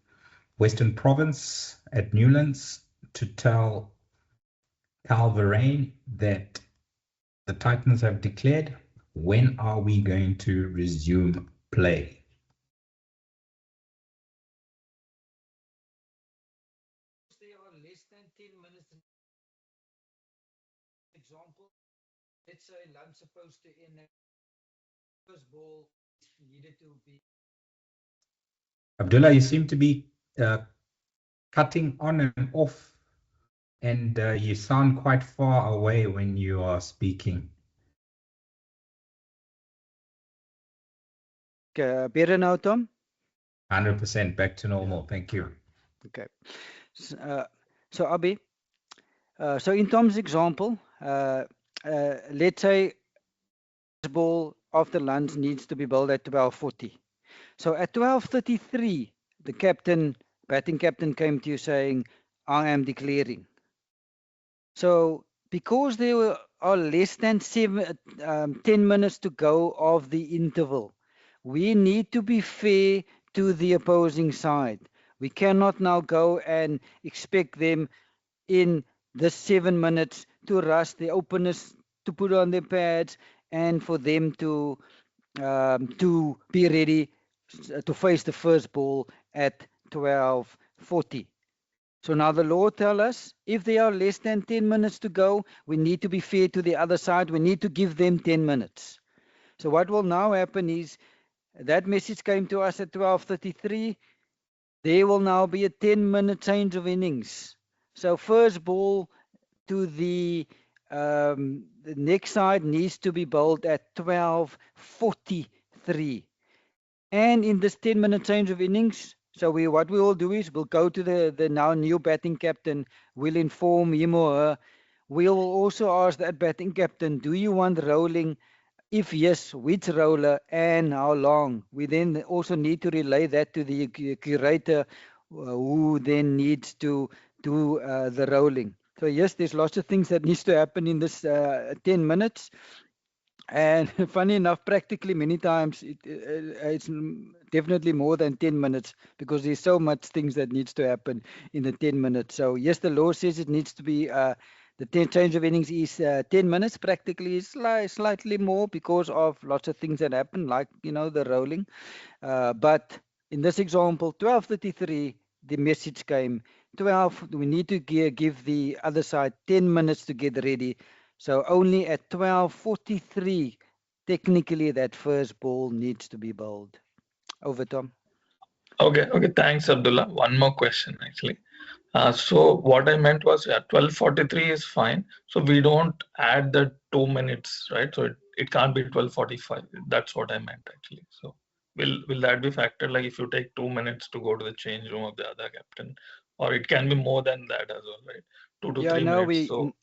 Western Province at Newlands to tell Cal Varane that the Titans have declared. When are we going to resume play? There are less than 10 minutes. Example, let's say lunch supposed to end at first ball needed to be. Abdullah, you seem to be cutting on and off, and you sound quite far away when you are speaking. Better now, Tom? 100% back to normal. Thank you. Okay. So Abi, so in Tom's example, let's say ball after lunch needs to be bowled at 12:40. So at 12:33, the batting captain came to you saying, I am declaring. So because there are less than 10 minutes to go of the interval, we need to be fair to the opposing side. We cannot now go and expect them in the 7 minutes to rush the openers to put on their pads and for them to be ready to face the first ball at 12:40. So now the law tells us if there are less than 10 minutes to go, we need to be fair to the other side. We need to give them 10 minutes. So what will now happen is that message came to us at 12:33. There will now be a 10-minute change of innings. So first ball to the next side needs to be bowled at 12:43. And in this 10-minute change of innings, so what we will do is we'll go to the now new batting captain. We'll inform him or her. We will also ask that batting captain, do you want rolling If yes, which roller and how long? We then also need to relay that to the curator, who then needs to do the rolling. So yes, there's lots of things that needs to happen in this 10 minutes. And funny enough, practically many times it's definitely more than 10 minutes because there's so much things that needs to happen in the 10 minutes. So yes, the law says it needs to be the change of innings is 10 minutes. Practically is slightly more because of lots of things that happen, like the rolling. But in this example, 12:33, the message came. 12, we need to give the other side 10 minutes to get ready. So only at 12:43, technically, that first ball needs to be bowled. Over, Tom. Okay, thanks, Abdullah. One more question, actually. So what I meant was, yeah, 12:43 is fine. So we don't add the 2 minutes, right? So it can't be 12:45. That's what I meant, actually. So will that be factored? Like if you take 2 minutes to go to the change room of the other captain, or it can be more than that as well, right? 2 to 3 minutes. So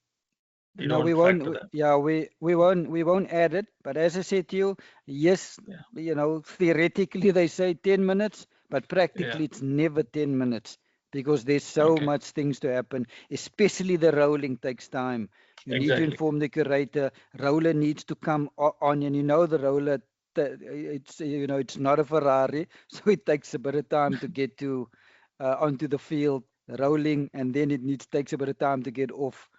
we No, we don't won't. factor that. Yeah, we won't add it. But as I said to you, yes, theoretically they say 10 minutes, but practically it's never 10 minutes because there's so much things to happen. Especially the rolling takes time. You need to Exactly. inform the curator. Roller needs to come on, and the roller. It's not a Ferrari, so it takes a bit of time to get to onto the field rolling, and then it takes a bit of time to get off.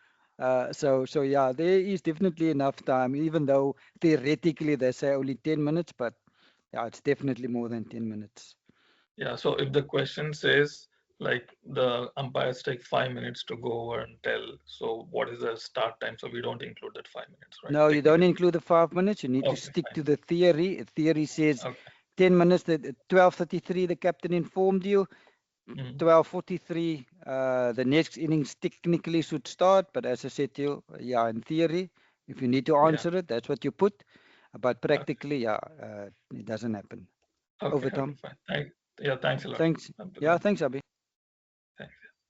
So yeah, there is definitely enough time, even though theoretically they say only 10 minutes, but yeah, it's definitely more than 10 minutes. Yeah, so if the question says like the umpires take 5 minutes to go over and tell, so what is the start time? So we don't include that 5 minutes, right? No, you don't include the 5 minutes. You need to Okay, stick fine. to the theory. The theory says Okay. 10 minutes. That 12:33, the captain informed you. 12:43, the next innings technically should start, but as I said to you, yeah, in theory, if you need to answer it, that's what you put. But practically, it doesn't happen. Over, Tom. Fine. Thanks a lot. Thanks. Abdullah. Yeah, thanks, Abi.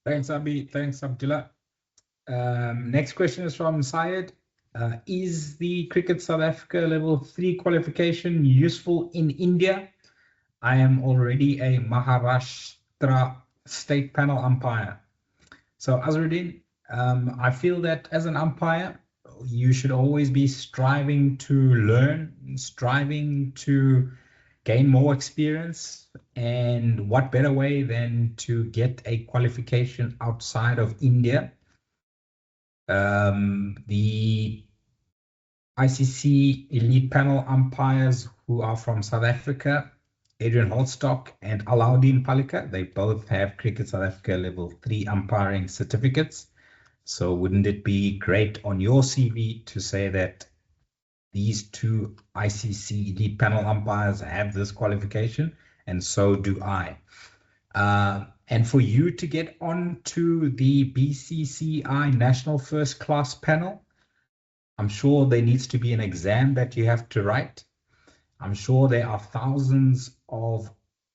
Thanks, Abi. Thanks, Abdullah. Next question is from Syed. Is the Cricket South Africa Level 3 qualification useful in India? I am already a Maharashtra state panel umpire. So, Azruddin, I feel that as an umpire, you should always be striving to learn, striving to gain more experience. And what better way than to get a qualification outside of India? The ICC elite panel umpires who are from South Africa, Adrian Holstock and Alauddin Palika, they both have Cricket South Africa Level 3 umpiring certificates. So wouldn't it be great on your CV to say that these two ICC elite panel umpires have this qualification, and so do I. And for you to get onto the BCCI National First Class panel, I'm sure there needs to be an exam that you have to write. I'm sure there are thousands of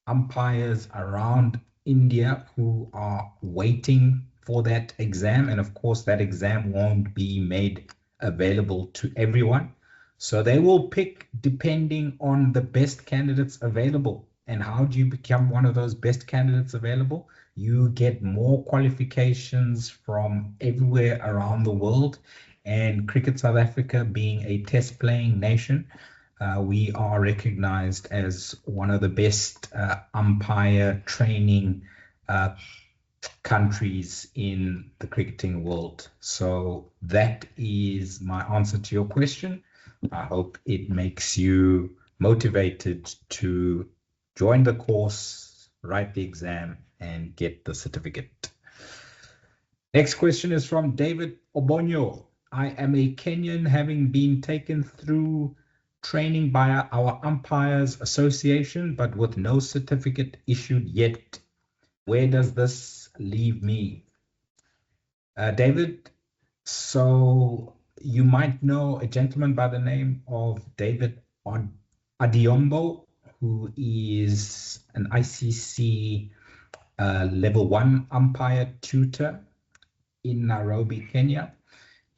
umpires around India who are waiting for that exam. And of course, that exam won't be made available to everyone. So they will pick depending on the best candidates available. And how do you become one of those best candidates available? You get more qualifications from everywhere around the world. And Cricket South Africa being a test playing nation, we are recognized as one of the best umpire training countries in the cricketing world. So that is my answer to your question. I hope it makes you motivated to join the course, write the exam, and get the certificate. Next question is from David Obonyo. I am a Kenyan, having been taken through training by our Umpires Association, but with no certificate issued yet. Where does this leave me? David, so you might know a gentleman by the name of David Adiombo, who is an ICC level 1 umpire tutor in Nairobi, Kenya.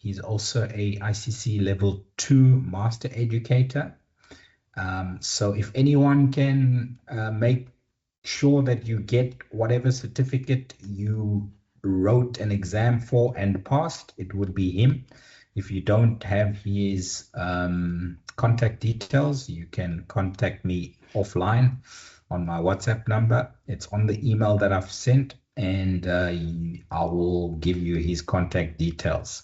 He's also a ICC Level 2 Master Educator. So if anyone can make sure that you get whatever certificate you wrote an exam for and passed, it would be him. If you don't have his contact details, you can contact me offline on my WhatsApp number. It's on the email that I've sent, and I will give you his contact details.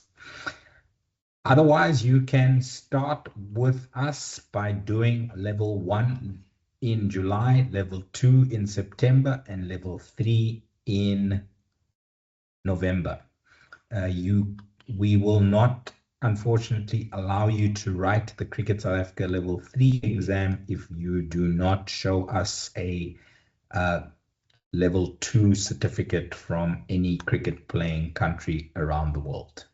Otherwise, you can start with us by doing level 1 in July, level 2 in September, and level 3 in November. We will not, unfortunately, allow you to write the Cricket South Africa level 3 exam if you do not show us a level 2 certificate from any cricket playing country around the world.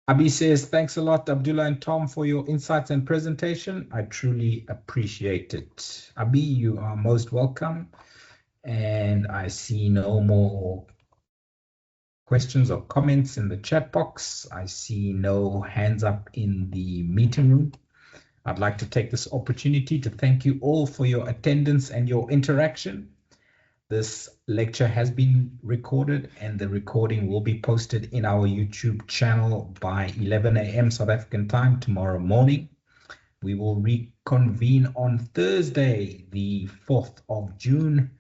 Abi says, thanks a lot, Abdullah and Tom, for your insights and presentation. I truly appreciate it. Abi, you are most welcome. And I see no more questions or comments in the chat box. I see no hands up in the meeting room. I'd like to take this opportunity to thank you all for your attendance and your interaction. This lecture has been recorded, and the recording will be posted in our YouTube channel by 11 a.m. South African time tomorrow morning. We will reconvene on Thursday, the 4th of June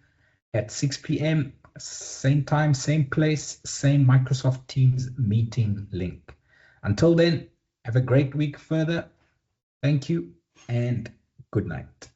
at 6 p.m. Same time, same place, same Microsoft Teams meeting link. Until then, have a great week further. Thank you and good night.